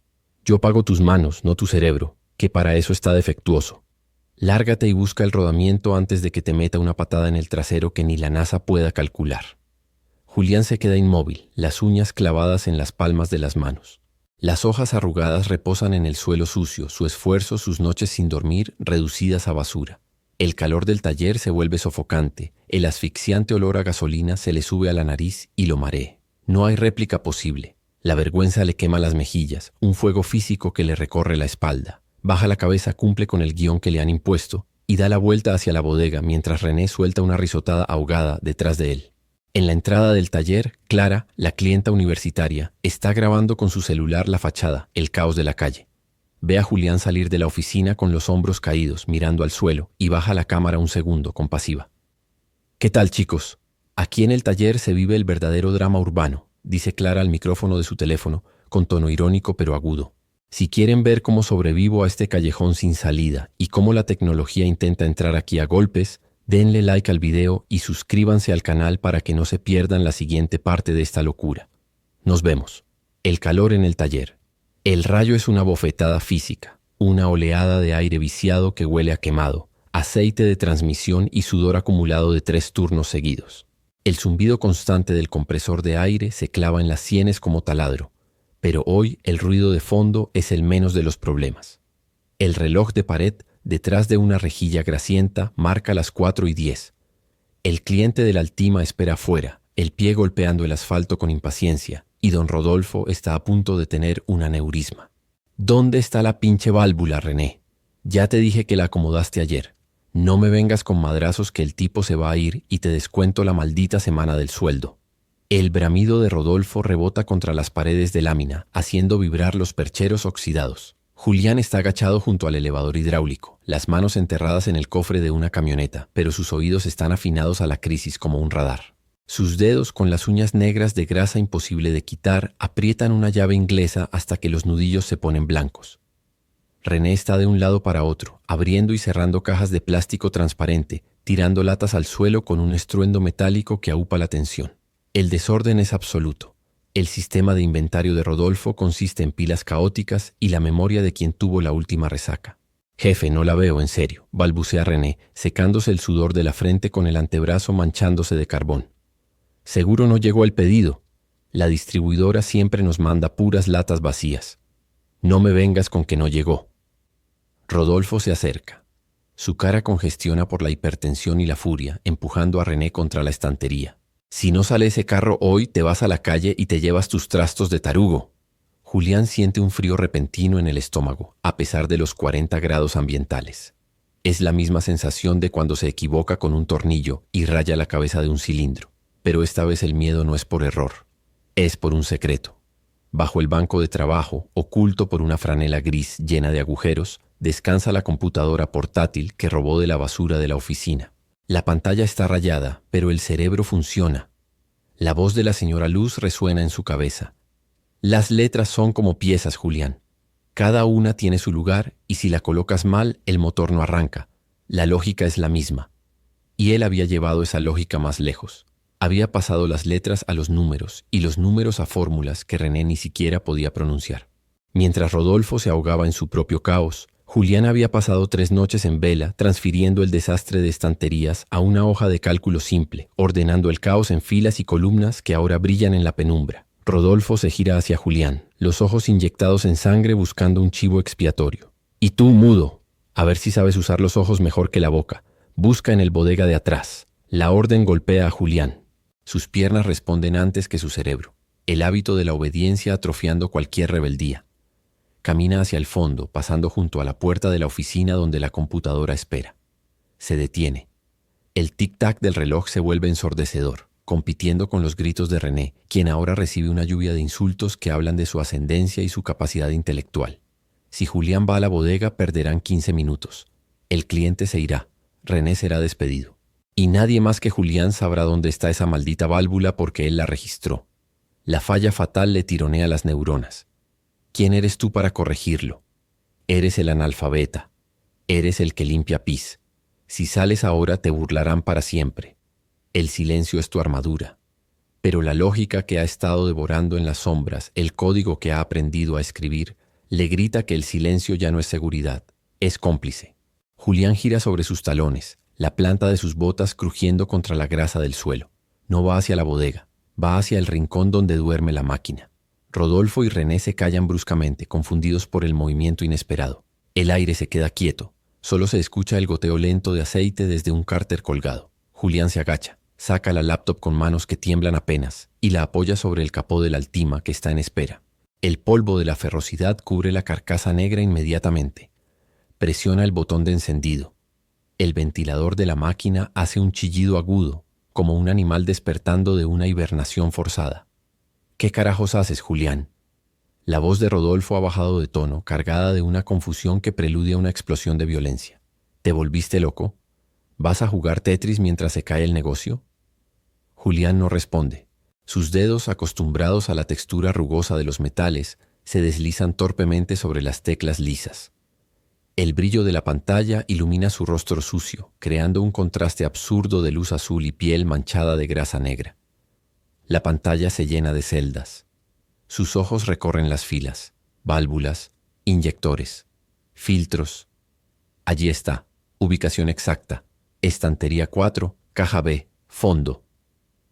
Yo pago tus manos, no tu cerebro, que para eso está defectuoso. Lárgate y busca el rodamiento antes de que te meta una patada en el trasero que ni la NASA pueda calcular. Julián se queda inmóvil, las uñas clavadas en las palmas de las manos. Las hojas arrugadas reposan en el suelo sucio, su esfuerzo, sus noches sin dormir, reducidas a basura. El calor del taller se vuelve sofocante, el asfixiante olor a gasolina se le sube a la nariz y lo maree. No hay réplica posible. La vergüenza le quema las mejillas, un fuego físico que le recorre la espalda. Baja la cabeza, cumple con el guión que le han impuesto y da la vuelta hacia la bodega mientras René suelta una risotada ahogada detrás de él. En la entrada del taller, Clara, la clienta universitaria, está grabando con su celular la fachada, el caos de la calle. Ve a Julián salir de la oficina con los hombros caídos, mirando al suelo, y baja la cámara un segundo, compasiva. «¿Qué tal, chicos? Aquí en el taller se vive el verdadero drama urbano», dice Clara al micrófono de su teléfono, con tono irónico pero agudo. «Si quieren ver cómo sobrevivo a este callejón sin salida y cómo la tecnología intenta entrar aquí a golpes, denle like al video y suscríbanse al canal para que no se pierdan la siguiente parte de esta locura. Nos vemos». El calor en el taller. El rayo es una bofetada física, una oleada de aire viciado que huele a quemado, aceite de transmisión y sudor acumulado de 3 turnos seguidos. El zumbido constante del compresor de aire se clava en las sienes como taladro, pero hoy el ruido de fondo es el menos de los problemas. El reloj de pared, detrás de una rejilla grasienta, marca las 4:10. El cliente de la Altima espera afuera, el pie golpeando el asfalto con impaciencia, y don Rodolfo está a punto de tener un aneurisma. «¿Dónde está la pinche válvula, René? Ya te dije que la acomodaste ayer. No me vengas con madrazos que el tipo se va a ir y te descuento la maldita semana del sueldo». El bramido de Rodolfo rebota contra las paredes de lámina, haciendo vibrar los percheros oxidados. Julián está agachado junto al elevador hidráulico, las manos enterradas en el cofre de una camioneta, pero sus oídos están afinados a la crisis como un radar. Sus dedos, con las uñas negras de grasa imposible de quitar, aprietan una llave inglesa hasta que los nudillos se ponen blancos. René está de un lado para otro, abriendo y cerrando cajas de plástico transparente, tirando latas al suelo con un estruendo metálico que aúpa la tensión. El desorden es absoluto. El sistema de inventario de Rodolfo consiste en pilas caóticas y la memoria de quien tuvo la última resaca. «Jefe, no la veo, en serio», balbucea René, secándose el sudor de la frente con el antebrazo manchándose de carbón. «Seguro no llegó el pedido. La distribuidora siempre nos manda puras latas vacías. No me vengas con que no llegó». Rodolfo se acerca. Su cara congestiona por la hipertensión y la furia, empujando a René contra la estantería. «Si no sale ese carro hoy, te vas a la calle y te llevas tus trastos de tarugo». Julián siente un frío repentino en el estómago, a pesar de los 40 grados ambientales. Es la misma sensación de cuando se equivoca con un tornillo y raya la cabeza de un cilindro. Pero esta vez el miedo no es por error, es por un secreto. Bajo el banco de trabajo, oculto por una franela gris llena de agujeros, descansa la computadora portátil que robó de la basura de la oficina. La pantalla está rayada, pero el cerebro funciona. La voz de la señora Luz resuena en su cabeza. «Las letras son como piezas, Julián. Cada una tiene su lugar y si la colocas mal, el motor no arranca. La lógica es la misma». Y él había llevado esa lógica más lejos. Había pasado las letras a los números y los números a fórmulas que René ni siquiera podía pronunciar. Mientras Rodolfo se ahogaba en su propio caos, Julián había pasado 3 noches en vela transfiriendo el desastre de estanterías a una hoja de cálculo simple, ordenando el caos en filas y columnas que ahora brillan en la penumbra. Rodolfo se gira hacia Julián, los ojos inyectados en sangre buscando un chivo expiatorio. «Y tú, mudo, a ver si sabes usar los ojos mejor que la boca. Busca en el bodega de atrás». La orden golpea a Julián. Sus piernas responden antes que su cerebro, el hábito de la obediencia atrofiando cualquier rebeldía. Camina hacia el fondo, pasando junto a la puerta de la oficina donde la computadora espera. Se detiene. El tic-tac del reloj se vuelve ensordecedor, compitiendo con los gritos de René, quien ahora recibe una lluvia de insultos que hablan de su ascendencia y su capacidad intelectual. Si Julián va a la bodega, perderán 15 minutos. El cliente se irá. René será despedido. Y nadie más que Julián sabrá dónde está esa maldita válvula porque él la registró. La falla fatal le tironea las neuronas. ¿Quién eres tú para corregirlo? Eres el analfabeta. Eres el que limpia pis. Si sales ahora te burlarán para siempre. El silencio es tu armadura. Pero la lógica que ha estado devorando en las sombras, el código que ha aprendido a escribir, le grita que el silencio ya no es seguridad, es cómplice. Julián gira sobre sus talones, la planta de sus botas crujiendo contra la grasa del suelo. No va hacia la bodega, va hacia el rincón donde duerme la máquina. Rodolfo y René se callan bruscamente, confundidos por el movimiento inesperado. El aire se queda quieto, solo se escucha el goteo lento de aceite desde un cárter colgado. Julián se agacha, saca la laptop con manos que tiemblan apenas y la apoya sobre el capó de la Altima que está en espera. El polvo de la ferrosidad cubre la carcasa negra inmediatamente. Presiona el botón de encendido. El ventilador de la máquina hace un chillido agudo, como un animal despertando de una hibernación forzada. «¿Qué carajos haces, Julián?» La voz de Rodolfo ha bajado de tono, cargada de una confusión que preludia una explosión de violencia. ¿Te volviste loco? ¿Vas a jugar Tetris mientras se cae el negocio? Julián no responde. Sus dedos, acostumbrados a la textura rugosa de los metales, se deslizan torpemente sobre las teclas lisas. El brillo de la pantalla ilumina su rostro sucio, creando un contraste absurdo de luz azul y piel manchada de grasa negra. La pantalla se llena de celdas. Sus ojos recorren las filas, válvulas, inyectores, filtros. Allí está, ubicación exacta, estantería 4, caja B, fondo.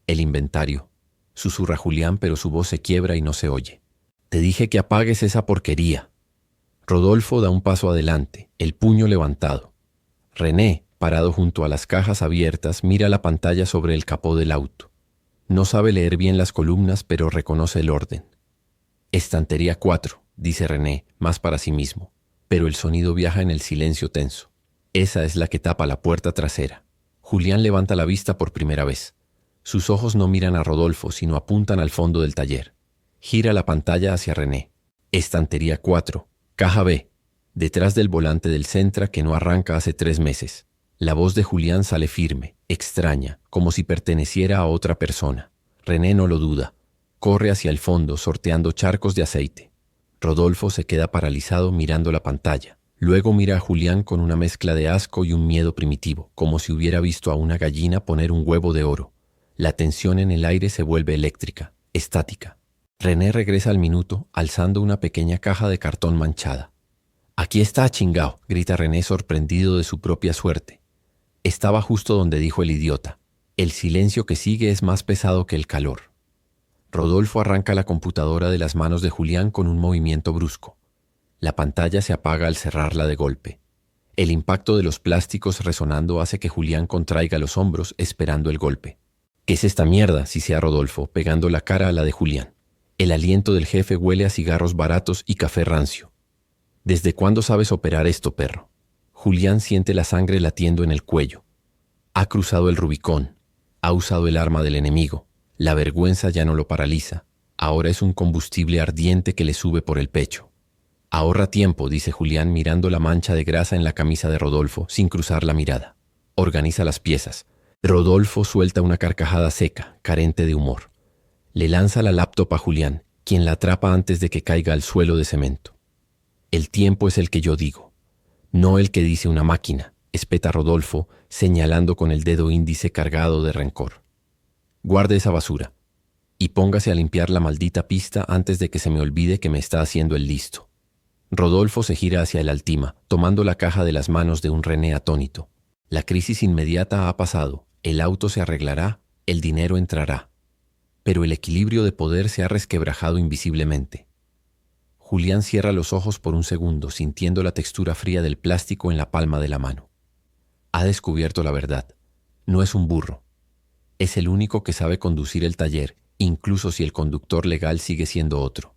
El inventario. Susurra Julián, pero su voz se quiebra y no se oye. Te dije que apagues esa porquería. Rodolfo da un paso adelante, el puño levantado. René, parado junto a las cajas abiertas, mira la pantalla sobre el capó del auto. No sabe leer bien las columnas, pero reconoce el orden. Estantería 4, dice René, más para sí mismo, pero el sonido viaja en el silencio tenso. Esa es la que tapa la puerta trasera. Julián levanta la vista por primera vez. Sus ojos no miran a Rodolfo, sino apuntan al fondo del taller. Gira la pantalla hacia René. Estantería 4, caja B, detrás del volante del Sentra que no arranca hace 3 meses. La voz de Julián sale firme, extraña, como si perteneciera a otra persona. René no lo duda. Corre hacia el fondo, sorteando charcos de aceite. Rodolfo se queda paralizado mirando la pantalla. Luego mira a Julián con una mezcla de asco y un miedo primitivo, como si hubiera visto a una gallina poner un huevo de oro. La tensión en el aire se vuelve eléctrica, estática. René regresa al minuto, alzando una pequeña caja de cartón manchada. «Aquí está, chingao», grita René sorprendido de su propia suerte. Estaba justo donde dijo el idiota. El silencio que sigue es más pesado que el calor. Rodolfo arranca la computadora de las manos de Julián con un movimiento brusco. La pantalla se apaga al cerrarla de golpe. El impacto de los plásticos resonando hace que Julián contraiga los hombros esperando el golpe. «¿Qué es esta mierda?», sisea Rodolfo, pegando la cara a la de Julián. El aliento del jefe huele a cigarros baratos y café rancio. «¿Desde cuándo sabes operar esto, perro?». Julián siente la sangre latiendo en el cuello. Ha cruzado el Rubicón. Ha usado el arma del enemigo. La vergüenza ya no lo paraliza. Ahora es un combustible ardiente que le sube por el pecho. «Ahorra tiempo», dice Julián mirando la mancha de grasa en la camisa de Rodolfo sin cruzar la mirada. Organiza las piezas. Rodolfo suelta una carcajada seca, carente de humor. Le lanza la laptop a Julián, quien la atrapa antes de que caiga al suelo de cemento. «El tiempo es el que yo digo, no el que dice una máquina», espeta Rodolfo, señalando con el dedo índice cargado de rencor. «Guarde esa basura y póngase a limpiar la maldita pista antes de que se me olvide que me está haciendo el listo». Rodolfo se gira hacia el Altima, tomando la caja de las manos de un René atónito. La crisis inmediata ha pasado, el auto se arreglará, el dinero entrará. Pero el equilibrio de poder se ha resquebrajado invisiblemente. Julián cierra los ojos por un segundo, sintiendo la textura fría del plástico en la palma de la mano. Ha descubierto la verdad. No es un burro. Es el único que sabe conducir el taller, incluso si el conductor legal sigue siendo otro.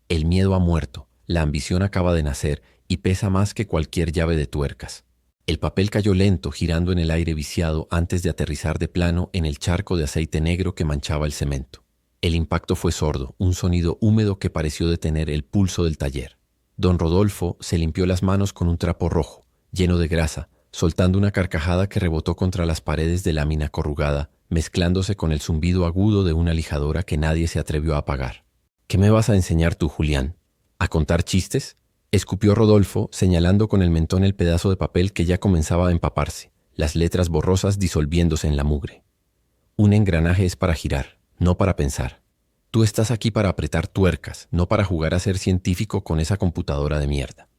El miedo ha muerto, la ambición acaba de nacer y pesa más que cualquier llave de tuercas. El papel cayó lento, girando en el aire viciado antes de aterrizar de plano en el charco de aceite negro que manchaba el cemento. El impacto fue sordo, un sonido húmedo que pareció detener el pulso del taller. Don Rodolfo se limpió las manos con un trapo rojo, lleno de grasa, soltando una carcajada que rebotó contra las paredes de lámina corrugada, mezclándose con el zumbido agudo de una lijadora que nadie se atrevió a apagar. «¿Qué me vas a enseñar tú, Julián? ¿A contar chistes?», escupió Rodolfo, señalando con el mentón el pedazo de papel que ya comenzaba a empaparse, las letras borrosas disolviéndose en la mugre. «Un engranaje es para girar, no para pensar. Tú estás aquí para apretar tuercas, no para jugar a ser científico con esa computadora de mierda.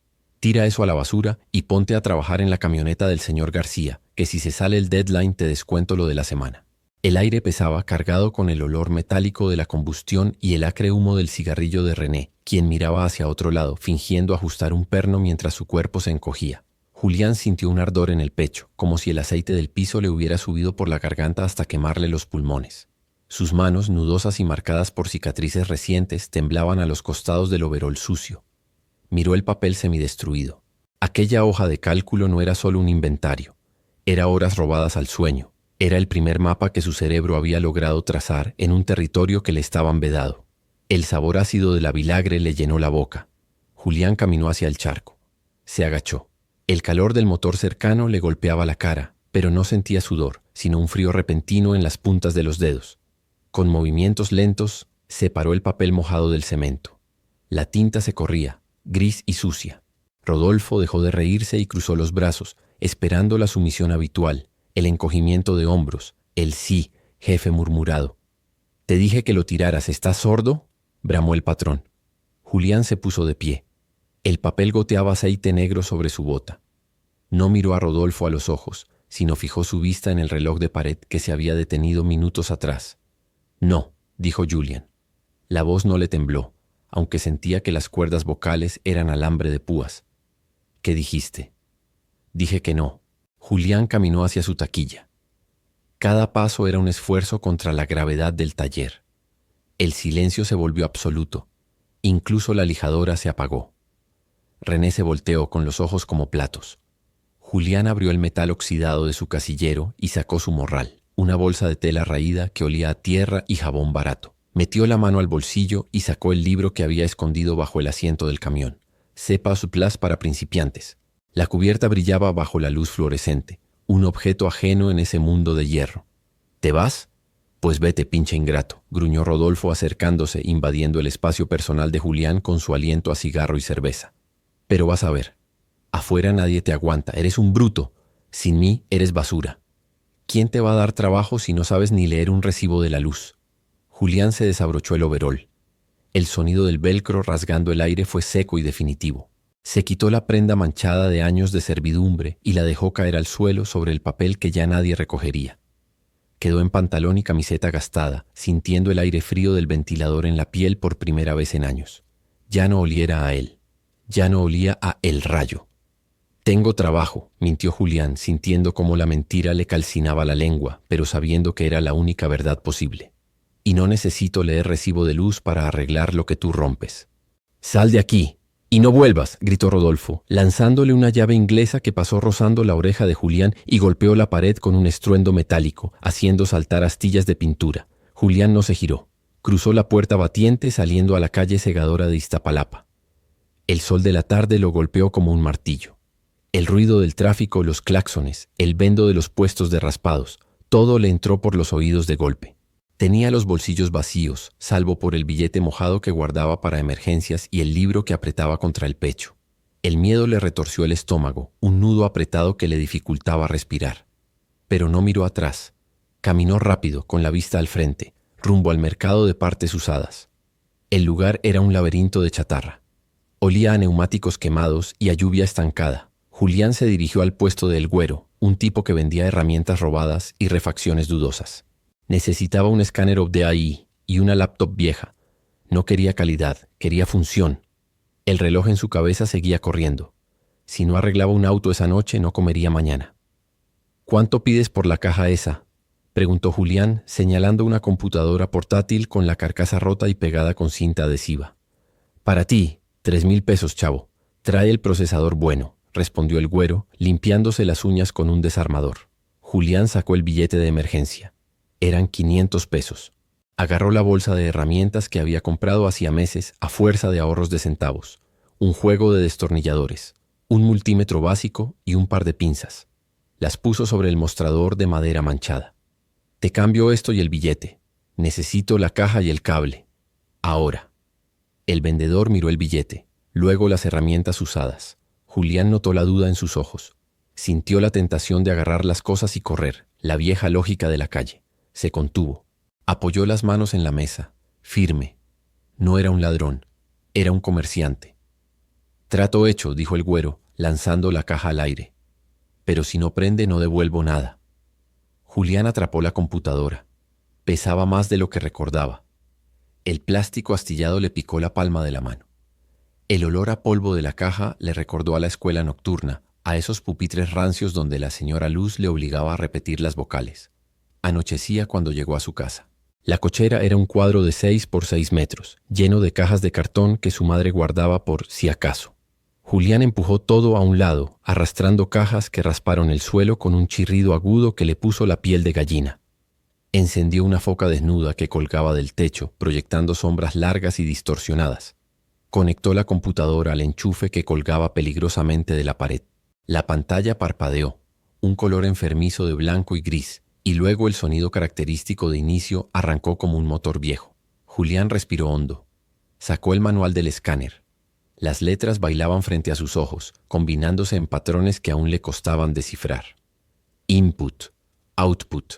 Tira eso a la basura y ponte a trabajar en la camioneta del señor García, que si se sale el deadline te descuento lo de la semana». El aire pesaba, cargado con el olor metálico de la combustión y el acre humo del cigarrillo de René, quien miraba hacia otro lado, fingiendo ajustar un perno mientras su cuerpo se encogía. Julián sintió un ardor en el pecho, como si el aceite del piso le hubiera subido por la garganta hasta quemarle los pulmones. Sus manos, nudosas y marcadas por cicatrices recientes, temblaban a los costados del overol sucio. Miró el papel semidestruido. Aquella hoja de cálculo no era solo un inventario. Era horas robadas al sueño. Era el primer mapa que su cerebro había logrado trazar en un territorio que le estaba vedado. El sabor ácido de la vinagre le llenó la boca. Julián caminó hacia el charco. Se agachó. El calor del motor cercano le golpeaba la cara, pero no sentía sudor, sino un frío repentino en las puntas de los dedos. Con movimientos lentos, separó el papel mojado del cemento. La tinta se corría, gris y sucia. Rodolfo dejó de reírse y cruzó los brazos, esperando la sumisión habitual, el encogimiento de hombros, el sí, jefe murmurado. «Te dije que lo tiraras, ¿estás sordo?», bramó el patrón. Julián se puso de pie. El papel goteaba aceite negro sobre su bota. No miró a Rodolfo a los ojos, sino fijó su vista en el reloj de pared que se había detenido minutos atrás. «No», dijo Julián. La voz no le tembló, aunque sentía que las cuerdas vocales eran alambre de púas. «¿Qué dijiste?». «Dije que no». Julián caminó hacia su taquilla. Cada paso era un esfuerzo contra la gravedad del taller. El silencio se volvió absoluto. Incluso la lijadora se apagó. René se volteó con los ojos como platos. Julián abrió el metal oxidado de su casillero y sacó su morral, una bolsa de tela raída que olía a tierra y jabón barato. Metió la mano al bolsillo y sacó el libro que había escondido bajo el asiento del camión. C++ para principiantes. La cubierta brillaba bajo la luz fluorescente, un objeto ajeno en ese mundo de hierro. ¿Te vas? Pues vete, pinche ingrato, gruñó Rodolfo acercándose, invadiendo el espacio personal de Julián con su aliento a cigarro y cerveza. Pero vas a ver. Afuera nadie te aguanta, eres un bruto. Sin mí eres basura. ¿Quién te va a dar trabajo si no sabes ni leer un recibo de la luz? Julián se desabrochó el overol. El sonido del velcro rasgando el aire fue seco y definitivo. Se quitó la prenda manchada de años de servidumbre y la dejó caer al suelo sobre el papel que ya nadie recogería. Quedó en pantalón y camiseta gastada, sintiendo el aire frío del ventilador en la piel por primera vez en años. Ya no oliera a él. Ya no olía a El Rayo. «Tengo trabajo», mintió Julián, sintiendo cómo la mentira le calcinaba la lengua, pero sabiendo que era la única verdad posible. «Y no necesito leer recibo de luz para arreglar lo que tú rompes». «Sal de aquí y no vuelvas», gritó Rodolfo, lanzándole una llave inglesa que pasó rozando la oreja de Julián y golpeó la pared con un estruendo metálico, haciendo saltar astillas de pintura. Julián no se giró. Cruzó la puerta batiente saliendo a la calle segadora de Iztapalapa. El sol de la tarde lo golpeó como un martillo. El ruido del tráfico, los claxones, el vendo de los puestos de raspados, todo le entró por los oídos de golpe. Tenía los bolsillos vacíos, salvo por el billete mojado que guardaba para emergencias y el libro que apretaba contra el pecho. El miedo le retorció el estómago, un nudo apretado que le dificultaba respirar. Pero no miró atrás. Caminó rápido, con la vista al frente, rumbo al mercado de partes usadas. El lugar era un laberinto de chatarra. Olía a neumáticos quemados y a lluvia estancada. Julián se dirigió al puesto del Güero, un tipo que vendía herramientas robadas y refacciones dudosas. Necesitaba un escáner de AI y una laptop vieja. No quería calidad, quería función. El reloj en su cabeza seguía corriendo. Si no arreglaba un auto esa noche, no comería mañana. «¿Cuánto pides por la caja esa?», preguntó Julián, señalando una computadora portátil con la carcasa rota y pegada con cinta adhesiva. «Para ti, 3,000 pesos, chavo. Trae el procesador bueno», respondió el Güero, limpiándose las uñas con un desarmador. Julián sacó el billete de emergencia. Eran 500 pesos. Agarró la bolsa de herramientas que había comprado hacía meses a fuerza de ahorros de centavos, un juego de destornilladores, un multímetro básico y un par de pinzas. Las puso sobre el mostrador de madera manchada. «Te cambio esto y el billete. Necesito la caja y el cable. Ahora». El vendedor miró el billete, luego las herramientas usadas. Julián notó la duda en sus ojos. Sintió la tentación de agarrar las cosas y correr, la vieja lógica de la calle. Se contuvo. Apoyó las manos en la mesa, firme. No era un ladrón, era un comerciante. «Trato hecho», dijo el Güero, lanzando la caja al aire. «Pero si no prende, no devuelvo nada». Julián atrapó la computadora. Pesaba más de lo que recordaba. El plástico astillado le picó la palma de la mano. El olor a polvo de la caja le recordó a la escuela nocturna, a esos pupitres rancios donde la señora Luz le obligaba a repetir las vocales. Anochecía cuando llegó a su casa. La cochera era un cuadro de 6 por 6 metros, lleno de cajas de cartón que su madre guardaba por si acaso. Julián empujó todo a un lado, arrastrando cajas que rasparon el suelo con un chirrido agudo que le puso la piel de gallina. Encendió una foca desnuda que colgaba del techo, proyectando sombras largas y distorsionadas. Conectó la computadora al enchufe que colgaba peligrosamente de la pared. La pantalla parpadeó, un color enfermizo de blanco y gris, y luego el sonido característico de inicio arrancó como un motor viejo. Julián respiró hondo. Sacó el manual del escáner. Las letras bailaban frente a sus ojos, combinándose en patrones que aún le costaban descifrar. Input, output,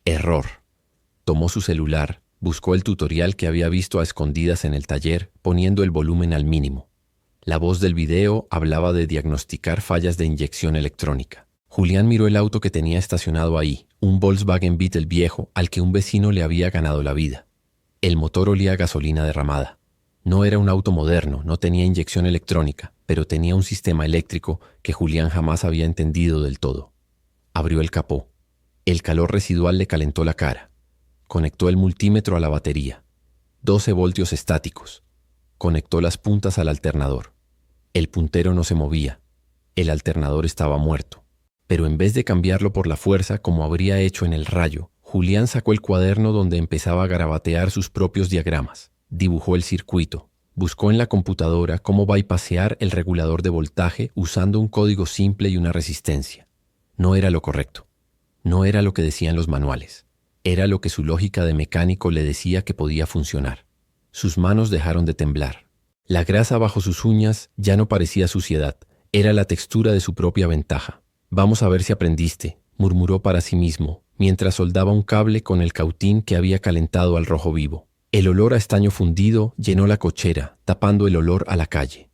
error. Tomó su celular, buscó el tutorial que había visto a escondidas en el taller, poniendo el volumen al mínimo. La voz del video hablaba de diagnosticar fallas de inyección electrónica. Julián miró el auto que tenía estacionado ahí, un Volkswagen Beetle viejo al que un vecino le había ganado la vida. El motor olía a gasolina derramada. No era un auto moderno, no tenía inyección electrónica, pero tenía un sistema eléctrico que Julián jamás había entendido del todo. Abrió el capó. El calor residual le calentó la cara. Conectó el multímetro a la batería. 12 voltios estáticos. Conectó las puntas al alternador. El puntero no se movía. El alternador estaba muerto. Pero en vez de cambiarlo por la fuerza como habría hecho en el Rayo, Julián sacó el cuaderno donde empezaba a garabatear sus propios diagramas. Dibujó el circuito. Buscó en la computadora cómo bypassear el regulador de voltaje usando un código simple y una resistencia. No era lo correcto. No era lo que decían los manuales. Era lo que su lógica de mecánico le decía que podía funcionar. Sus manos dejaron de temblar. La grasa bajo sus uñas ya no parecía suciedad. Era la textura de su propia ventaja. «Vamos a ver si aprendiste», murmuró para sí mismo, mientras soldaba un cable con el cautín que había calentado al rojo vivo. El olor a estaño fundido llenó la cochera, tapando el olor a la calle.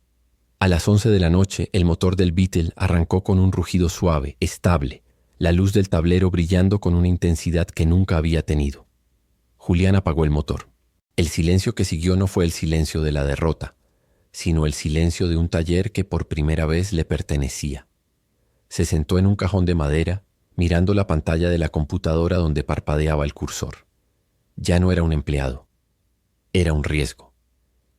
A las 11 de la noche, el motor del Beetle arrancó con un rugido suave, estable, la luz del tablero brillando con una intensidad que nunca había tenido. Julián apagó el motor. El silencio que siguió no fue el silencio de la derrota, sino el silencio de un taller que por primera vez le pertenecía. Se sentó en un cajón de madera, mirando la pantalla de la computadora donde parpadeaba el cursor. Ya no era un empleado. Era un riesgo.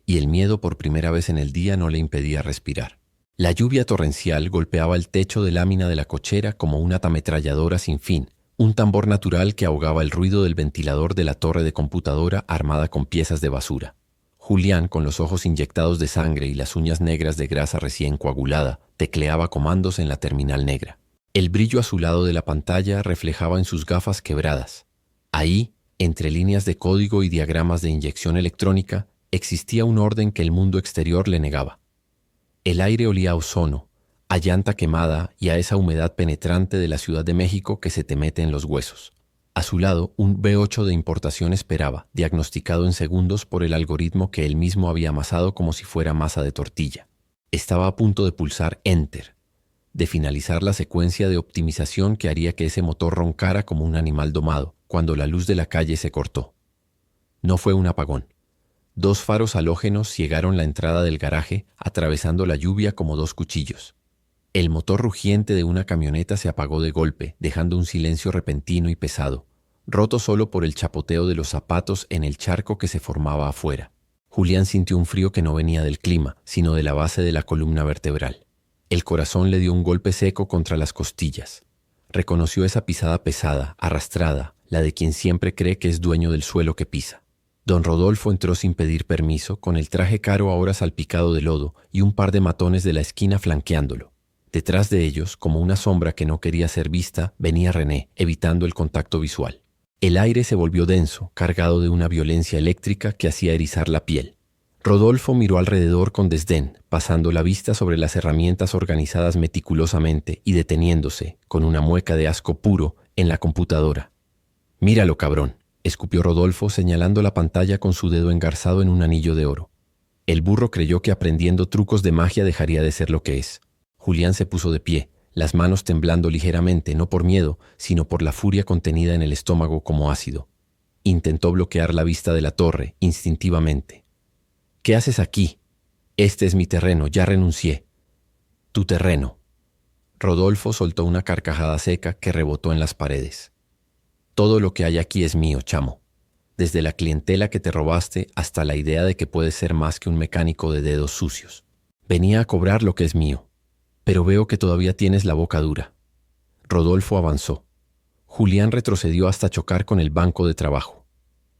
Y el miedo por primera vez en el día no le impedía respirar. La lluvia torrencial golpeaba el techo de lámina de la cochera como una ametralladora sin fin, un tambor natural que ahogaba el ruido del ventilador de la torre de computadora armada con piezas de basura. Julián, con los ojos inyectados de sangre y las uñas negras de grasa recién coagulada, tecleaba comandos en la terminal negra. El brillo azulado de la pantalla reflejaba en sus gafas quebradas. Ahí, entre líneas de código y diagramas de inyección electrónica, existía un orden que el mundo exterior le negaba. El aire olía a ozono, a llanta quemada y a esa humedad penetrante de la Ciudad de México que se te mete en los huesos. A su lado, un V8 de importación esperaba, diagnosticado en segundos por el algoritmo que él mismo había amasado como si fuera masa de tortilla. Estaba a punto de pulsar Enter, de finalizar la secuencia de optimización que haría que ese motor roncara como un animal domado, cuando la luz de la calle se cortó. No fue un apagón. 2 faros halógenos ciegaron la entrada del garaje, atravesando la lluvia como 2 cuchillos. El motor rugiente de una camioneta se apagó de golpe, dejando un silencio repentino y pesado, roto solo por el chapoteo de los zapatos en el charco que se formaba afuera. Julián sintió un frío que no venía del clima, sino de la base de la columna vertebral. El corazón le dio un golpe seco contra las costillas. Reconoció esa pisada pesada, arrastrada, la de quien siempre cree que es dueño del suelo que pisa. Don Rodolfo entró sin pedir permiso, con el traje caro ahora salpicado de lodo y un par de matones de la esquina flanqueándolo. Detrás de ellos, como una sombra que no quería ser vista, venía René, evitando el contacto visual. El aire se volvió denso, cargado de una violencia eléctrica que hacía erizar la piel. Rodolfo miró alrededor con desdén, pasando la vista sobre las herramientas organizadas meticulosamente y deteniéndose, con una mueca de asco puro, en la computadora. «Míralo, cabrón», escupió Rodolfo señalando la pantalla con su dedo engarzado en un anillo de oro. El burro creyó que aprendiendo trucos de magia dejaría de ser lo que es. Julián se puso de pie, las manos temblando ligeramente, no por miedo, sino por la furia contenida en el estómago como ácido. Intentó bloquear la vista de la torre, instintivamente. «¿Qué haces aquí? Este es mi terreno, ya renuncié». «Tu terreno». Rodolfo soltó una carcajada seca que rebotó en las paredes. «Todo lo que hay aquí es mío, chamo. Desde la clientela que te robaste hasta la idea de que puedes ser más que un mecánico de dedos sucios. Venía a cobrar lo que es mío. Pero veo que todavía tienes la boca dura». Rodolfo avanzó. Julián retrocedió hasta chocar con el banco de trabajo.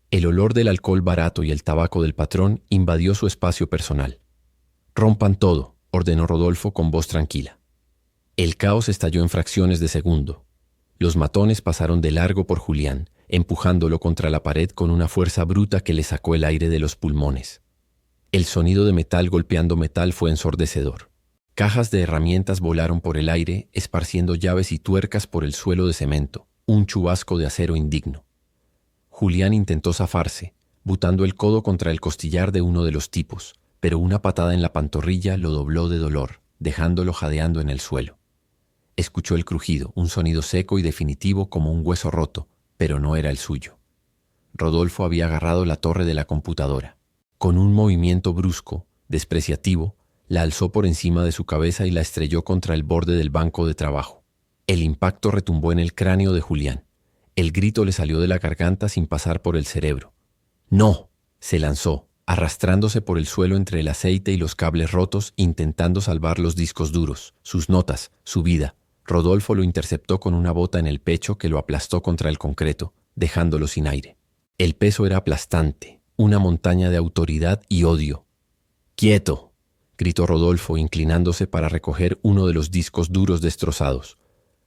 El olor del alcohol barato y el tabaco del patrón invadió su espacio personal. «Rompan todo», ordenó Rodolfo con voz tranquila. El caos estalló en fracciones de segundo. Los matones pasaron de largo por Julián, empujándolo contra la pared con una fuerza bruta que le sacó el aire de los pulmones. El sonido de metal golpeando metal fue ensordecedor. Cajas de herramientas volaron por el aire, esparciendo llaves y tuercas por el suelo de cemento, un chubasco de acero indigno. Julián intentó zafarse, botando el codo contra el costillar de uno de los tipos, pero una patada en la pantorrilla lo dobló de dolor, dejándolo jadeando en el suelo. Escuchó el crujido, un sonido seco y definitivo como un hueso roto, pero no era el suyo. Rodolfo había agarrado la torre de la computadora. Con un movimiento brusco, despreciativo, la alzó por encima de su cabeza y la estrelló contra el borde del banco de trabajo. El impacto retumbó en el cráneo de Julián. El grito le salió de la garganta sin pasar por el cerebro. ¡No!, se lanzó, arrastrándose por el suelo entre el aceite y los cables rotos, intentando salvar los discos duros, sus notas, su vida. Rodolfo lo interceptó con una bota en el pecho que lo aplastó contra el concreto, dejándolo sin aire. El peso era aplastante, una montaña de autoridad y odio. «¡Quieto!», gritó Rodolfo, inclinándose para recoger uno de los discos duros destrozados.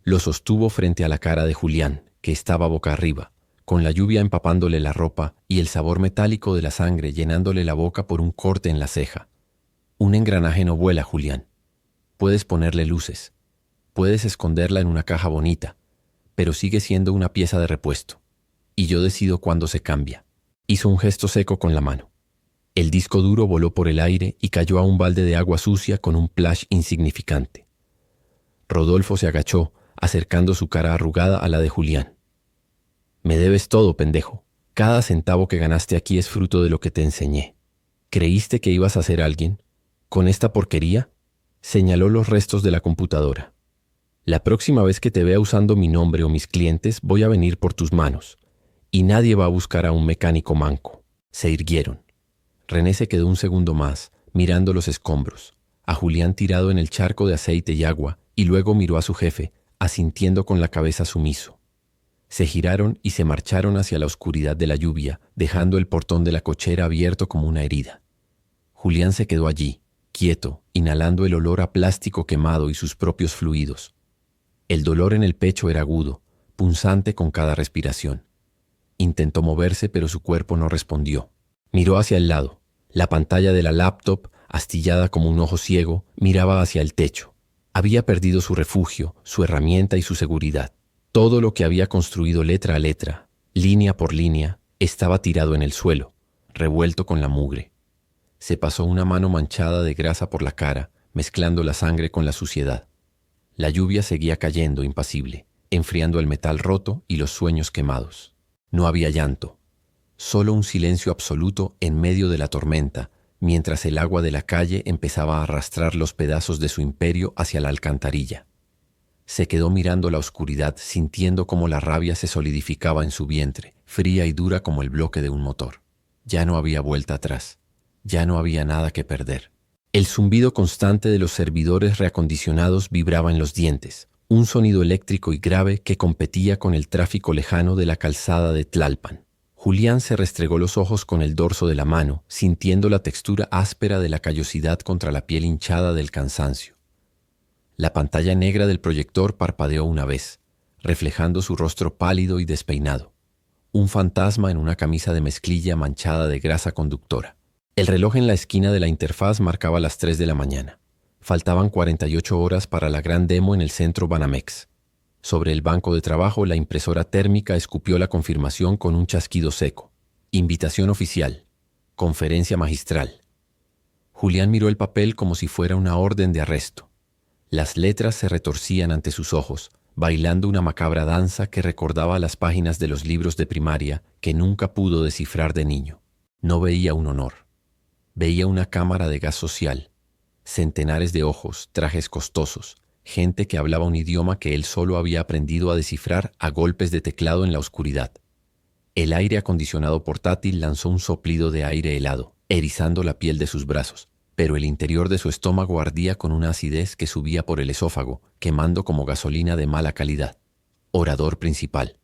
Lo sostuvo frente a la cara de Julián, que estaba boca arriba, con la lluvia empapándole la ropa y el sabor metálico de la sangre llenándole la boca por un corte en la ceja. «Un engranaje no vuela, Julián. Puedes ponerle luces. Puedes esconderla en una caja bonita, pero sigue siendo una pieza de repuesto. Y yo decido cuándo se cambia». Hizo un gesto seco con la mano. El disco duro voló por el aire y cayó a un balde de agua sucia con un plash insignificante. Rodolfo se agachó, acercando su cara arrugada a la de Julián. «Me debes todo, pendejo. Cada centavo que ganaste aquí es fruto de lo que te enseñé. ¿Creíste que ibas a ser alguien? ¿Con esta porquería?», señaló los restos de la computadora. «La próxima vez que te vea usando mi nombre o mis clientes, voy a venir por tus manos. Y nadie va a buscar a un mecánico manco». Se irguieron. René se quedó un segundo más, mirando los escombros, a Julián tirado en el charco de aceite y agua, y luego miró a su jefe, asintiendo con la cabeza sumiso. Se giraron y se marcharon hacia la oscuridad de la lluvia, dejando el portón de la cochera abierto como una herida. Julián se quedó allí, quieto, inhalando el olor a plástico quemado y sus propios fluidos. El dolor en el pecho era agudo, punzante con cada respiración. Intentó moverse, pero su cuerpo no respondió. Miró hacia el lado. La pantalla de la laptop, astillada como un ojo ciego, miraba hacia el techo. Había perdido su refugio, su herramienta y su seguridad. Todo lo que había construido letra a letra, línea por línea, estaba tirado en el suelo, revuelto con la mugre. Se pasó una mano manchada de grasa por la cara, mezclando la sangre con la suciedad. La lluvia seguía cayendo impasible, enfriando el metal roto y los sueños quemados. No había llanto, solo un silencio absoluto en medio de la tormenta, mientras el agua de la calle empezaba a arrastrar los pedazos de su imperio hacia la alcantarilla. Se quedó mirando la oscuridad, sintiendo cómo la rabia se solidificaba en su vientre, fría y dura como el bloque de un motor. Ya no había vuelta atrás, ya no había nada que perder. El zumbido constante de los servidores reacondicionados vibraba en los dientes, un sonido eléctrico y grave que competía con el tráfico lejano de la calzada de Tlalpan. Julián se restregó los ojos con el dorso de la mano, sintiendo la textura áspera de la callosidad contra la piel hinchada del cansancio. La pantalla negra del proyector parpadeó una vez, reflejando su rostro pálido y despeinado. Un fantasma en una camisa de mezclilla manchada de grasa conductora. El reloj en la esquina de la interfaz marcaba las 3 de la mañana. Faltaban 48 horas para la gran demo en el centro Banamex. Sobre el banco de trabajo, la impresora térmica escupió la confirmación con un chasquido seco. Invitación oficial. Conferencia magistral. Julián miró el papel como si fuera una orden de arresto. Las letras se retorcían ante sus ojos, bailando una macabra danza que recordaba las páginas de los libros de primaria que nunca pudo descifrar de niño. No veía un honor. Veía una cámara de gas social. Centenares de ojos, trajes costosos, gente que hablaba un idioma que él solo había aprendido a descifrar a golpes de teclado en la oscuridad. El aire acondicionado portátil lanzó un soplido de aire helado, erizando la piel de sus brazos, pero el interior de su estómago ardía con una acidez que subía por el esófago, quemando como gasolina de mala calidad. orador principal.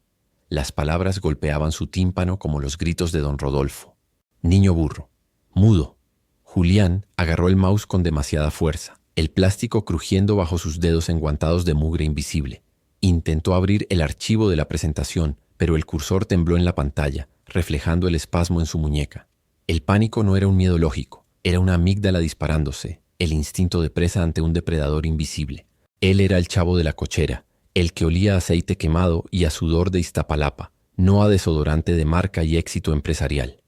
Las palabras golpeaban su tímpano como los gritos de don Rodolfo. Niño burro. Mudo. Julián agarró el mouse con demasiada fuerza, el plástico crujiendo bajo sus dedos enguantados de mugre invisible. Intentó abrir el archivo de la presentación, pero el cursor tembló en la pantalla, reflejando el espasmo en su muñeca. El pánico no era un miedo lógico, era una amígdala disparándose, el instinto de presa ante un depredador invisible. Él era el chavo de la cochera, el que olía a aceite quemado y a sudor de Iztapalapa, no a desodorante de marca y éxito empresarial.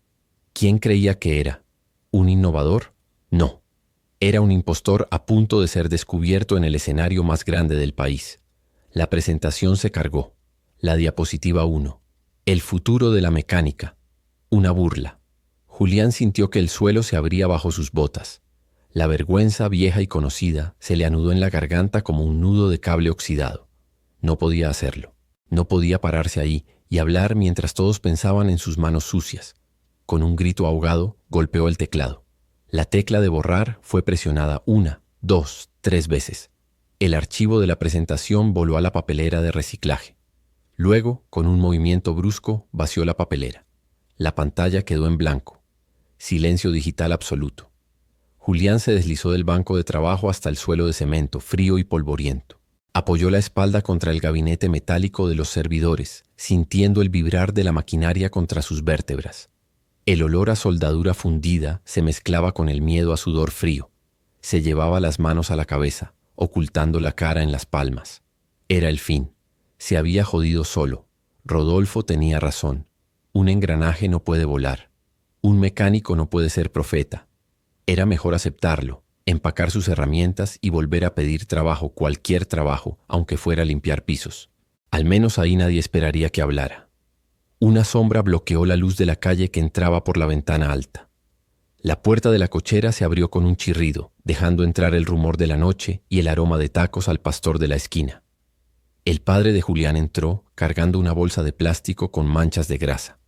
¿Quién creía que era? ¿Un innovador? No. Era un impostor a punto de ser descubierto en el escenario más grande del país. La presentación se cargó. La diapositiva 1. El futuro de la mecánica. Una burla. Julián sintió que el suelo se abría bajo sus botas. La vergüenza vieja y conocida se le anudó en la garganta como un nudo de cable oxidado. No podía hacerlo. No podía pararse ahí y hablar mientras todos pensaban en sus manos sucias. Con un grito ahogado, golpeó el teclado. La tecla de borrar fue presionada 1, 2, 3 veces. El archivo de la presentación voló a la papelera de reciclaje. Luego, con un movimiento brusco, vació la papelera. La pantalla quedó en blanco. Silencio digital absoluto. Julián se deslizó del banco de trabajo hasta el suelo de cemento, frío y polvoriento. Apoyó la espalda contra el gabinete metálico de los servidores, sintiendo el vibrar de la maquinaria contra sus vértebras. El olor a soldadura fundida se mezclaba con el miedo a sudor frío. Se llevaba las manos a la cabeza, ocultando la cara en las palmas. Era el fin. Se había jodido solo. Rodolfo tenía razón. Un engranaje no puede volar. Un mecánico no puede ser profeta. Era mejor aceptarlo, empacar sus herramientas y volver a pedir trabajo, cualquier trabajo, aunque fuera limpiar pisos. Al menos ahí nadie esperaría que hablara. Una sombra bloqueó la luz de la calle que entraba por la ventana alta. La puerta de la cochera se abrió con un chirrido, dejando entrar el rumor de la noche y el aroma de tacos al pastor de la esquina. El padre de Julián entró, cargando una bolsa de plástico con manchas de grasa.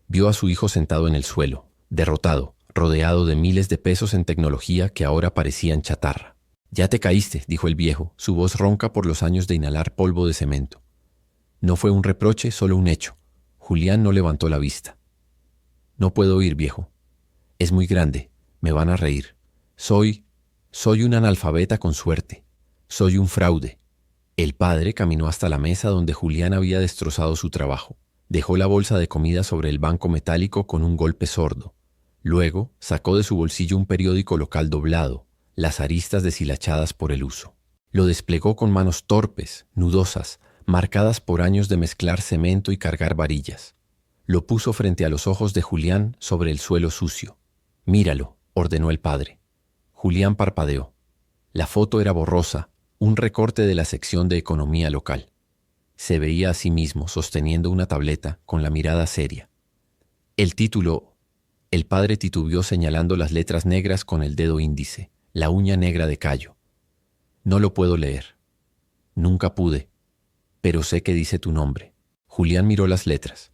Vio a su hijo sentado en el suelo, derrotado, rodeado de miles de pesos en tecnología que ahora parecían chatarra. «Ya te caíste», dijo el viejo, su voz ronca por los años de inhalar polvo de cemento. No fue un reproche, solo un hecho. Julián no levantó la vista. «No puedo ir, viejo. Es muy grande. Me van a reír. Soy un analfabeta con suerte. Soy un fraude». El padre caminó hasta la mesa donde Julián había destrozado su trabajo. Dejó la bolsa de comida sobre el banco metálico con un golpe sordo. Luego sacó de su bolsillo un periódico local doblado, las aristas deshilachadas por el uso. Lo desplegó con manos torpes, nudosas, marcadas por años de mezclar cemento y cargar varillas. Lo puso frente a los ojos de Julián sobre el suelo sucio. «Míralo», ordenó el padre. Julián parpadeó. La foto era borrosa, un recorte de la sección de economía local. Se veía a sí mismo sosteniendo una tableta con la mirada seria. El título... El padre titubeó señalando las letras negras con el dedo índice, la uña negra de Cayo. «No lo puedo leer. Nunca pude. Pero sé que dice tu nombre». Julián miró las letras.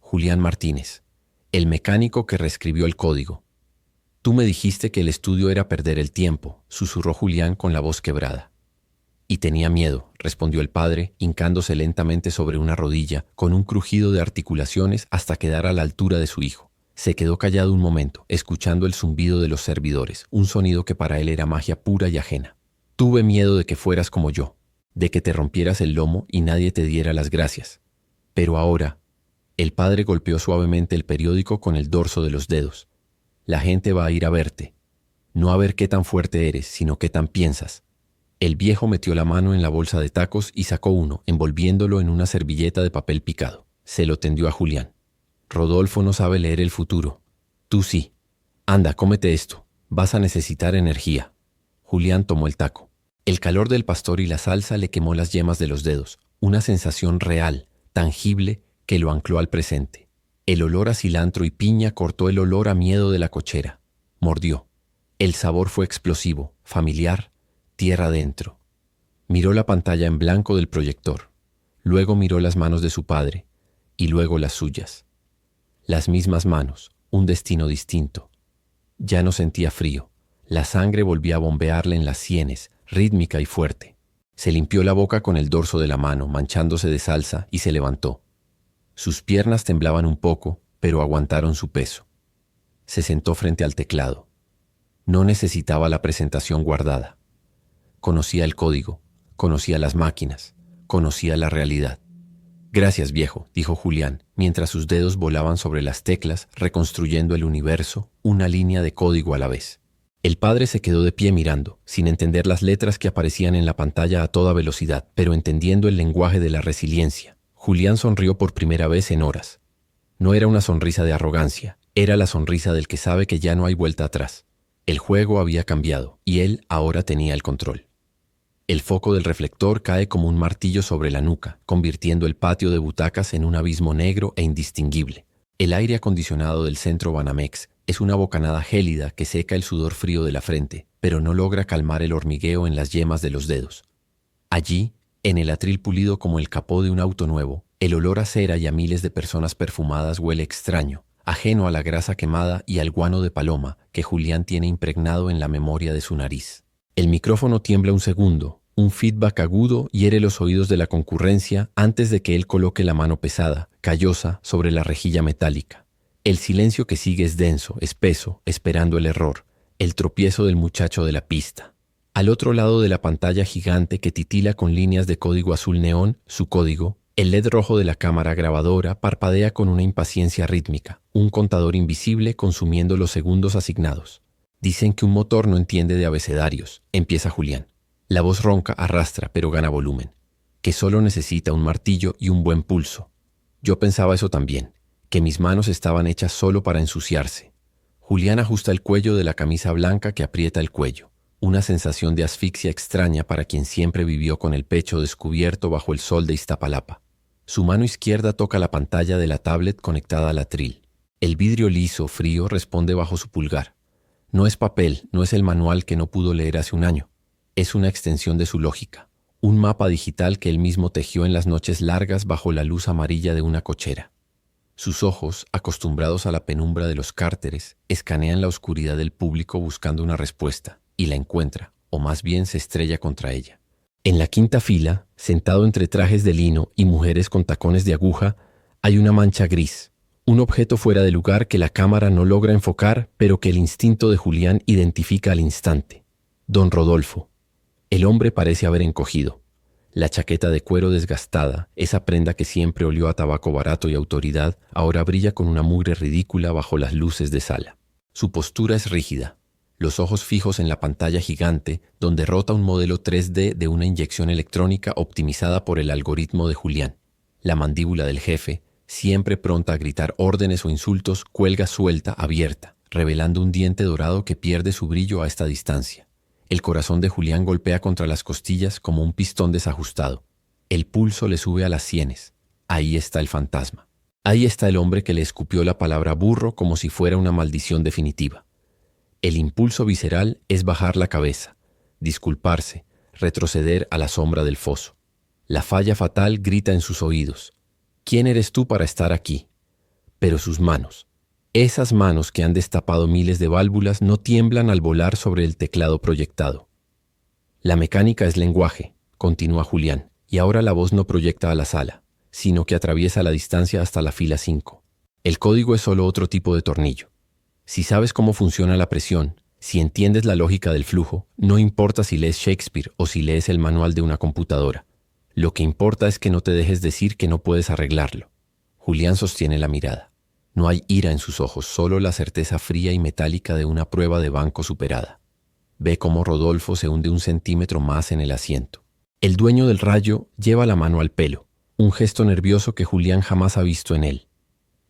Julián Martínez, el mecánico que reescribió el código. «Tú me dijiste que el estudio era perder el tiempo», susurró Julián con la voz quebrada. «Y tenía miedo», respondió el padre, hincándose lentamente sobre una rodilla, con un crujido de articulaciones hasta quedar a la altura de su hijo. Se quedó callado un momento, escuchando el zumbido de los servidores, un sonido que para él era magia pura y ajena. «Tuve miedo de que fueras como yo, de que te rompieras el lomo y nadie te diera las gracias. Pero ahora...» El padre golpeó suavemente el periódico con el dorso de los dedos. «La gente va a ir a verte. No a ver qué tan fuerte eres, sino qué tan piensas». El viejo metió la mano en la bolsa de tacos y sacó uno, envolviéndolo en una servilleta de papel picado. Se lo tendió a Julián. «Rodolfo no sabe leer el futuro. Tú sí. Anda, cómete esto. Vas a necesitar energía». Julián tomó el taco. El calor del pastor y la salsa le quemó las yemas de los dedos, una sensación real, tangible, que lo ancló al presente. El olor a cilantro y piña cortó el olor a miedo de la cochera. Mordió. El sabor fue explosivo, familiar, tierra adentro. Miró la pantalla en blanco del proyector. Luego miró las manos de su padre, y luego las suyas. Las mismas manos, un destino distinto. Ya no sentía frío. La sangre volvía a bombearle en las sienes, rítmica y fuerte. Se limpió la boca con el dorso de la mano, manchándose de salsa, y se levantó. Sus piernas temblaban un poco, pero aguantaron su peso. Se sentó frente al teclado. No necesitaba la presentación guardada. Conocía el código, conocía las máquinas, conocía la realidad. «Gracias, viejo», dijo Julián, mientras sus dedos volaban sobre las teclas, reconstruyendo el universo, una línea de código a la vez. El padre se quedó de pie mirando, sin entender las letras que aparecían en la pantalla a toda velocidad, pero entendiendo el lenguaje de la resiliencia. Julián sonrió por primera vez en horas. No era una sonrisa de arrogancia, era la sonrisa del que sabe que ya no hay vuelta atrás. El juego había cambiado, y él ahora tenía el control. El foco del reflector cae como un martillo sobre la nuca, convirtiendo el patio de butacas en un abismo negro e indistinguible. El aire acondicionado del centro Banamex es una bocanada gélida que seca el sudor frío de la frente, pero no logra calmar el hormigueo en las yemas de los dedos. Allí, en el atril pulido como el capó de un auto nuevo, el olor a cera y a miles de personas perfumadas huele extraño, ajeno a la grasa quemada y al guano de paloma que Julián tiene impregnado en la memoria de su nariz. El micrófono tiembla un segundo, un feedback agudo hiere los oídos de la concurrencia antes de que él coloque la mano pesada, callosa, sobre la rejilla metálica. El silencio que sigue es denso, espeso, esperando el error, el tropiezo del muchacho de la pista. Al otro lado de la pantalla gigante que titila con líneas de código azul neón, su código, el LED rojo de la cámara grabadora parpadea con una impaciencia rítmica, un contador invisible consumiendo los segundos asignados. Dicen que un motor no entiende de abecedarios, empieza Julián. La voz ronca arrastra, pero gana volumen. Que solo necesita un martillo y un buen pulso. Yo pensaba eso también, que mis manos estaban hechas solo para ensuciarse. Julián ajusta el cuello de la camisa blanca que aprieta el cuello. Una sensación de asfixia extraña para quien siempre vivió con el pecho descubierto bajo el sol de Iztapalapa. Su mano izquierda toca la pantalla de la tablet conectada al atril. El vidrio liso, frío, responde bajo su pulgar. No es papel, no es el manual que no pudo leer hace un año. Es una extensión de su lógica, un mapa digital que él mismo tejió en las noches largas bajo la luz amarilla de una cochera. Sus ojos, acostumbrados a la penumbra de los cárteres, escanean la oscuridad del público buscando una respuesta, y la encuentra, o más bien se estrella contra ella. En la quinta fila, sentado entre trajes de lino y mujeres con tacones de aguja, hay una mancha gris, un objeto fuera de lugar que la cámara no logra enfocar, pero que el instinto de Julián identifica al instante. Don Rodolfo. El hombre parece haber encogido. La chaqueta de cuero desgastada, esa prenda que siempre olió a tabaco barato y autoridad, ahora brilla con una mugre ridícula bajo las luces de sala. Su postura es rígida, los ojos fijos en la pantalla gigante, donde rota un modelo 3D de una inyección electrónica optimizada por el algoritmo de Julián. La mandíbula del jefe, siempre pronta a gritar órdenes o insultos, cuelga suelta, abierta, revelando un diente dorado que pierde su brillo a esta distancia. El corazón de Julián golpea contra las costillas como un pistón desajustado. El pulso le sube a las sienes. Ahí está el fantasma. Ahí está el hombre que le escupió la palabra burro como si fuera una maldición definitiva. El impulso visceral es bajar la cabeza, disculparse, retroceder a la sombra del foso. La falla fatal grita en sus oídos. ¿Quién eres tú para estar aquí? Pero sus manos, esas manos que han destapado miles de válvulas, no tiemblan al volar sobre el teclado proyectado. La mecánica es lenguaje, continúa Julián, y ahora la voz no proyecta a la sala, sino que atraviesa la distancia hasta la fila 5. El código es solo otro tipo de tornillo. Si sabes cómo funciona la presión, si entiendes la lógica del flujo, no importa si lees Shakespeare o si lees el manual de una computadora. Lo que importa es que no te dejes decir que no puedes arreglarlo. Julián sostiene la mirada. No hay ira en sus ojos, solo la certeza fría y metálica de una prueba de banco superada. Ve cómo Rodolfo se hunde 1 centímetro más en el asiento. El dueño del rayo lleva la mano al pelo, un gesto nervioso que Julián jamás ha visto en él.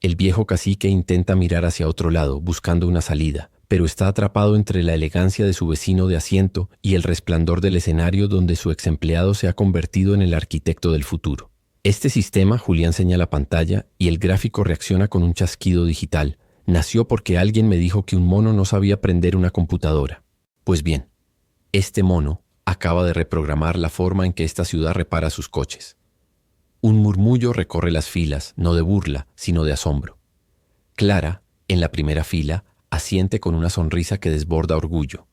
El viejo cacique intenta mirar hacia otro lado, buscando una salida, pero está atrapado entre la elegancia de su vecino de asiento y el resplandor del escenario donde su exempleado se ha convertido en el arquitecto del futuro. Este sistema, Julián señala pantalla, y el gráfico reacciona con un chasquido digital. Nació porque alguien me dijo que un mono no sabía prender una computadora. Pues bien, este mono acaba de reprogramar la forma en que esta ciudad repara sus coches. Un murmullo recorre las filas, no de burla, sino de asombro. Clara, en la primera fila, asiente con una sonrisa que desborda orgullo.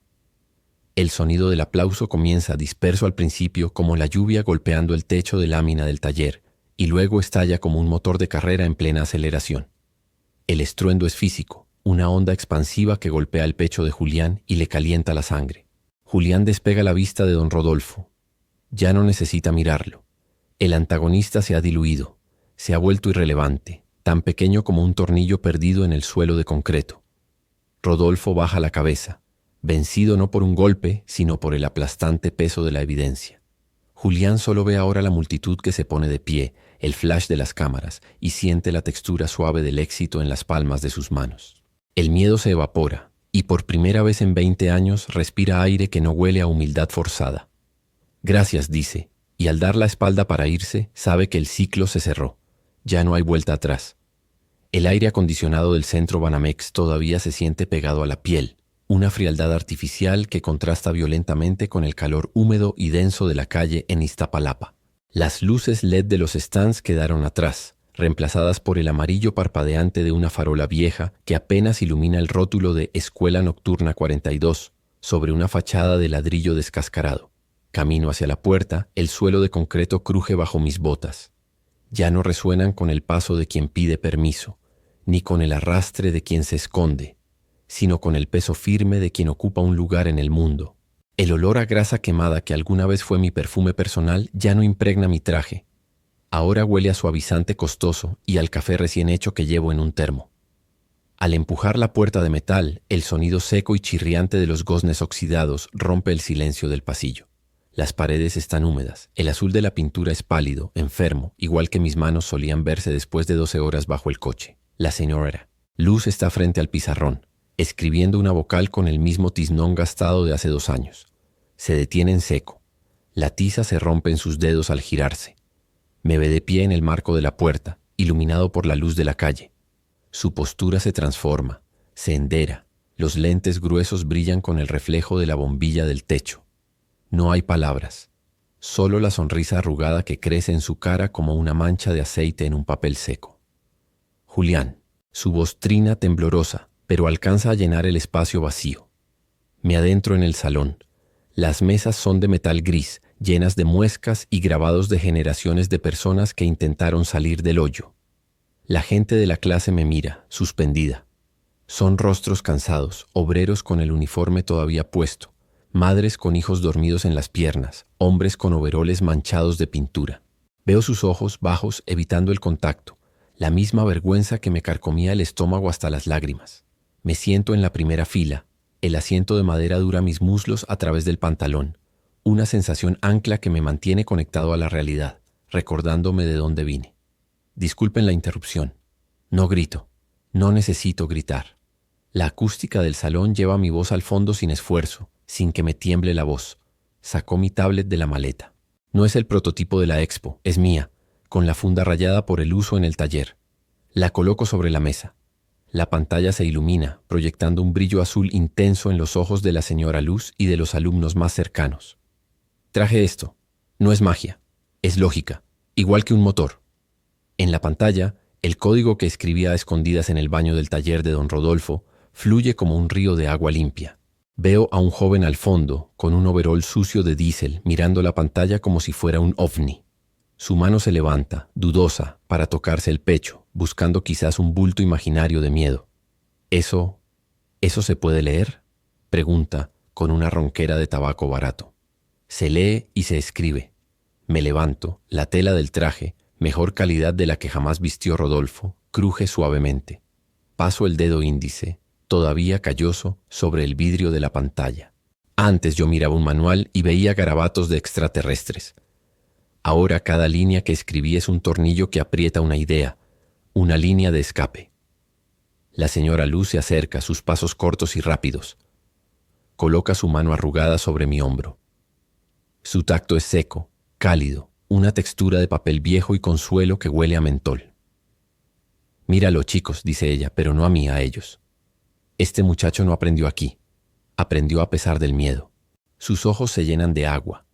El sonido del aplauso comienza disperso al principio como la lluvia golpeando el techo de lámina del taller, y luego estalla como un motor de carrera en plena aceleración. El estruendo es físico, una onda expansiva que golpea el pecho de Julián y le calienta la sangre. Julián despega la vista de don Rodolfo. Ya no necesita mirarlo. El antagonista se ha diluido, se ha vuelto irrelevante, tan pequeño como un tornillo perdido en el suelo de concreto. Rodolfo baja la cabeza, vencido no por un golpe, sino por el aplastante peso de la evidencia. Julián solo ve ahora la multitud que se pone de pie, el flash de las cámaras, y siente la textura suave del éxito en las palmas de sus manos. El miedo se evapora, y por primera vez en 20 años respira aire que no huele a humildad forzada. Gracias, dice, y al dar la espalda para irse, sabe que el ciclo se cerró. Ya no hay vuelta atrás. El aire acondicionado del centro Banamex todavía se siente pegado a la piel, una frialdad artificial que contrasta violentamente con el calor húmedo y denso de la calle en Iztapalapa. Las luces LED de los stands quedaron atrás, reemplazadas por el amarillo parpadeante de una farola vieja que apenas ilumina el rótulo de Escuela Nocturna 42 sobre una fachada de ladrillo descascarado. Camino hacia la puerta, el suelo de concreto cruje bajo mis botas. Ya no resuenan con el paso de quien pide permiso, ni con el arrastre de quien se esconde, sino con el peso firme de quien ocupa un lugar en el mundo. El olor a grasa quemada que alguna vez fue mi perfume personal ya no impregna mi traje. Ahora huele a suavizante costoso y al café recién hecho que llevo en un termo. Al empujar la puerta de metal, el sonido seco y chirriante de los goznes oxidados rompe el silencio del pasillo. Las paredes están húmedas, el azul de la pintura es pálido, enfermo, igual que mis manos solían verse después de 12 horas bajo el coche. La señora Luz está frente al pizarrón, escribiendo una vocal con el mismo tiznón gastado de hace 2 años. Se detiene en seco. La tiza se rompe en sus dedos al girarse. Me ve de pie en el marco de la puerta, iluminado por la luz de la calle. Su postura se transforma, se endera. Los lentes gruesos brillan con el reflejo de la bombilla del techo. No hay palabras, solo la sonrisa arrugada que crece en su cara como una mancha de aceite en un papel seco. Julián, su voz trina temblorosa, pero alcanza a llenar el espacio vacío. Me adentro en el salón. Las mesas son de metal gris, llenas de muescas y grabados de generaciones de personas que intentaron salir del hoyo. La gente de la clase me mira, suspendida. Son rostros cansados, obreros con el uniforme todavía puesto, madres con hijos dormidos en las piernas, hombres con overoles manchados de pintura. Veo sus ojos bajos evitando el contacto, la misma vergüenza que me carcomía el estómago hasta las lágrimas. Me siento en la primera fila. El asiento de madera dura mis muslos a través del pantalón. Una sensación ancla que me mantiene conectado a la realidad, recordándome de dónde vine. Disculpen la interrupción. No grito. No necesito gritar. La acústica del salón lleva mi voz al fondo sin esfuerzo, sin que me tiemble la voz. Sacó mi tablet de la maleta. No es el prototipo de la expo, es mía, con la funda rayada por el uso en el taller. La coloco sobre la mesa. La pantalla se ilumina, proyectando un brillo azul intenso en los ojos de la señora Luz y de los alumnos más cercanos. Traje esto. No es magia, es lógica, igual que un motor. En la pantalla, el código que escribía a escondidas en el baño del taller de don Rodolfo fluye como un río de agua limpia. Veo a un joven al fondo, con un overol sucio de diésel, mirando la pantalla como si fuera un ovni. Su mano se levanta, dudosa, para tocarse el pecho, buscando quizás un bulto imaginario de miedo. ¿Eso se puede leer?, pregunta, con una ronquera de tabaco barato. Se lee y se escribe. Me levanto, la tela del traje, mejor calidad de la que jamás vistió Rodolfo, cruje suavemente. Paso el dedo índice, todavía calloso, sobre el vidrio de la pantalla. Antes yo miraba un manual y veía garabatos de extraterrestres. Ahora cada línea que escribí es un tornillo que aprieta una idea, una línea de escape. La señora Luz se acerca, sus pasos cortos y rápidos. Coloca su mano arrugada sobre mi hombro. Su tacto es seco, cálido, una textura de papel viejo y consuelo que huele a mentol. Míralo, chicos, dice ella, pero no a mí, a ellos. Este muchacho no aprendió aquí, aprendió a pesar del miedo. Sus ojos se llenan de agua,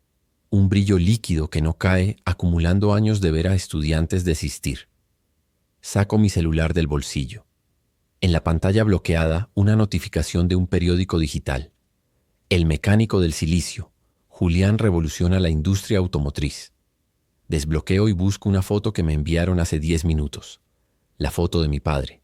un brillo líquido que no cae, acumulando años de ver a estudiantes desistir. Saco mi celular del bolsillo. En la pantalla bloqueada, una notificación de un periódico digital. El mecánico del silicio. Julián revoluciona la industria automotriz. Desbloqueo y busco una foto que me enviaron hace 10 minutos. La foto de mi padre.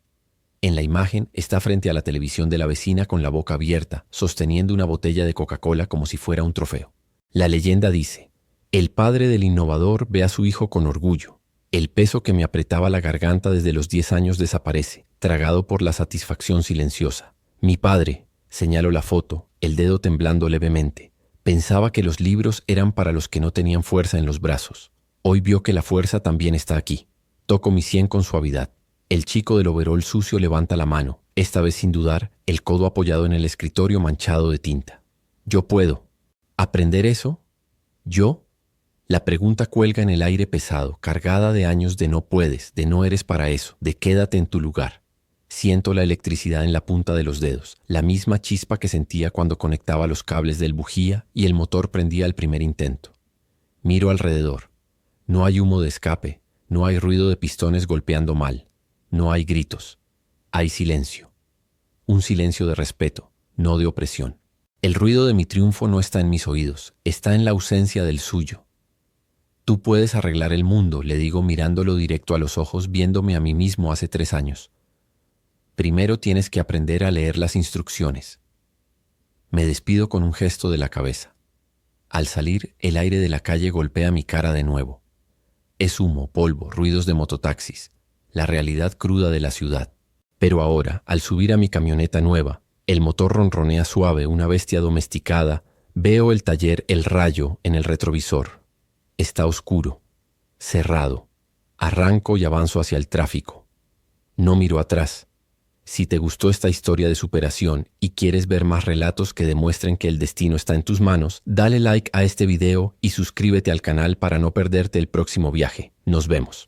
En la imagen está frente a la televisión de la vecina con la boca abierta, sosteniendo una botella de Coca-Cola como si fuera un trofeo. La leyenda dice: el padre del innovador ve a su hijo con orgullo. El peso que me apretaba la garganta desde los 10 años desaparece, tragado por la satisfacción silenciosa. Mi padre, señalo la foto, el dedo temblando levemente. Pensaba que los libros eran para los que no tenían fuerza en los brazos. Hoy vio que la fuerza también está aquí. Toco mi sien con suavidad. El chico del overol sucio levanta la mano, esta vez sin dudar, el codo apoyado en el escritorio manchado de tinta. Yo puedo. ¿Aprender eso? ¿Yo? La pregunta cuelga en el aire pesado, cargada de años de no puedes, de no eres para eso, de quédate en tu lugar. Siento la electricidad en la punta de los dedos, la misma chispa que sentía cuando conectaba los cables del bujía y el motor prendía al primer intento. Miro alrededor. No hay humo de escape, no hay ruido de pistones golpeando mal, no hay gritos. Hay silencio. Un silencio de respeto, no de opresión. El ruido de mi triunfo no está en mis oídos, está en la ausencia del suyo. Tú puedes arreglar el mundo, le digo mirándolo directo a los ojos, viéndome a mí mismo hace 3 años. Primero tienes que aprender a leer las instrucciones. Me despido con un gesto de la cabeza. Al salir, el aire de la calle golpea mi cara de nuevo. Es humo, polvo, ruidos de mototaxis, la realidad cruda de la ciudad. Pero ahora, al subir a mi camioneta nueva, el motor ronronea suave, una bestia domesticada, veo el taller El Rayo en el retrovisor. Está oscuro, cerrado. Arranco y avanzo hacia el tráfico. No miro atrás. Si te gustó esta historia de superación y quieres ver más relatos que demuestren que el destino está en tus manos, dale like a este video y suscríbete al canal para no perderte el próximo viaje. Nos vemos.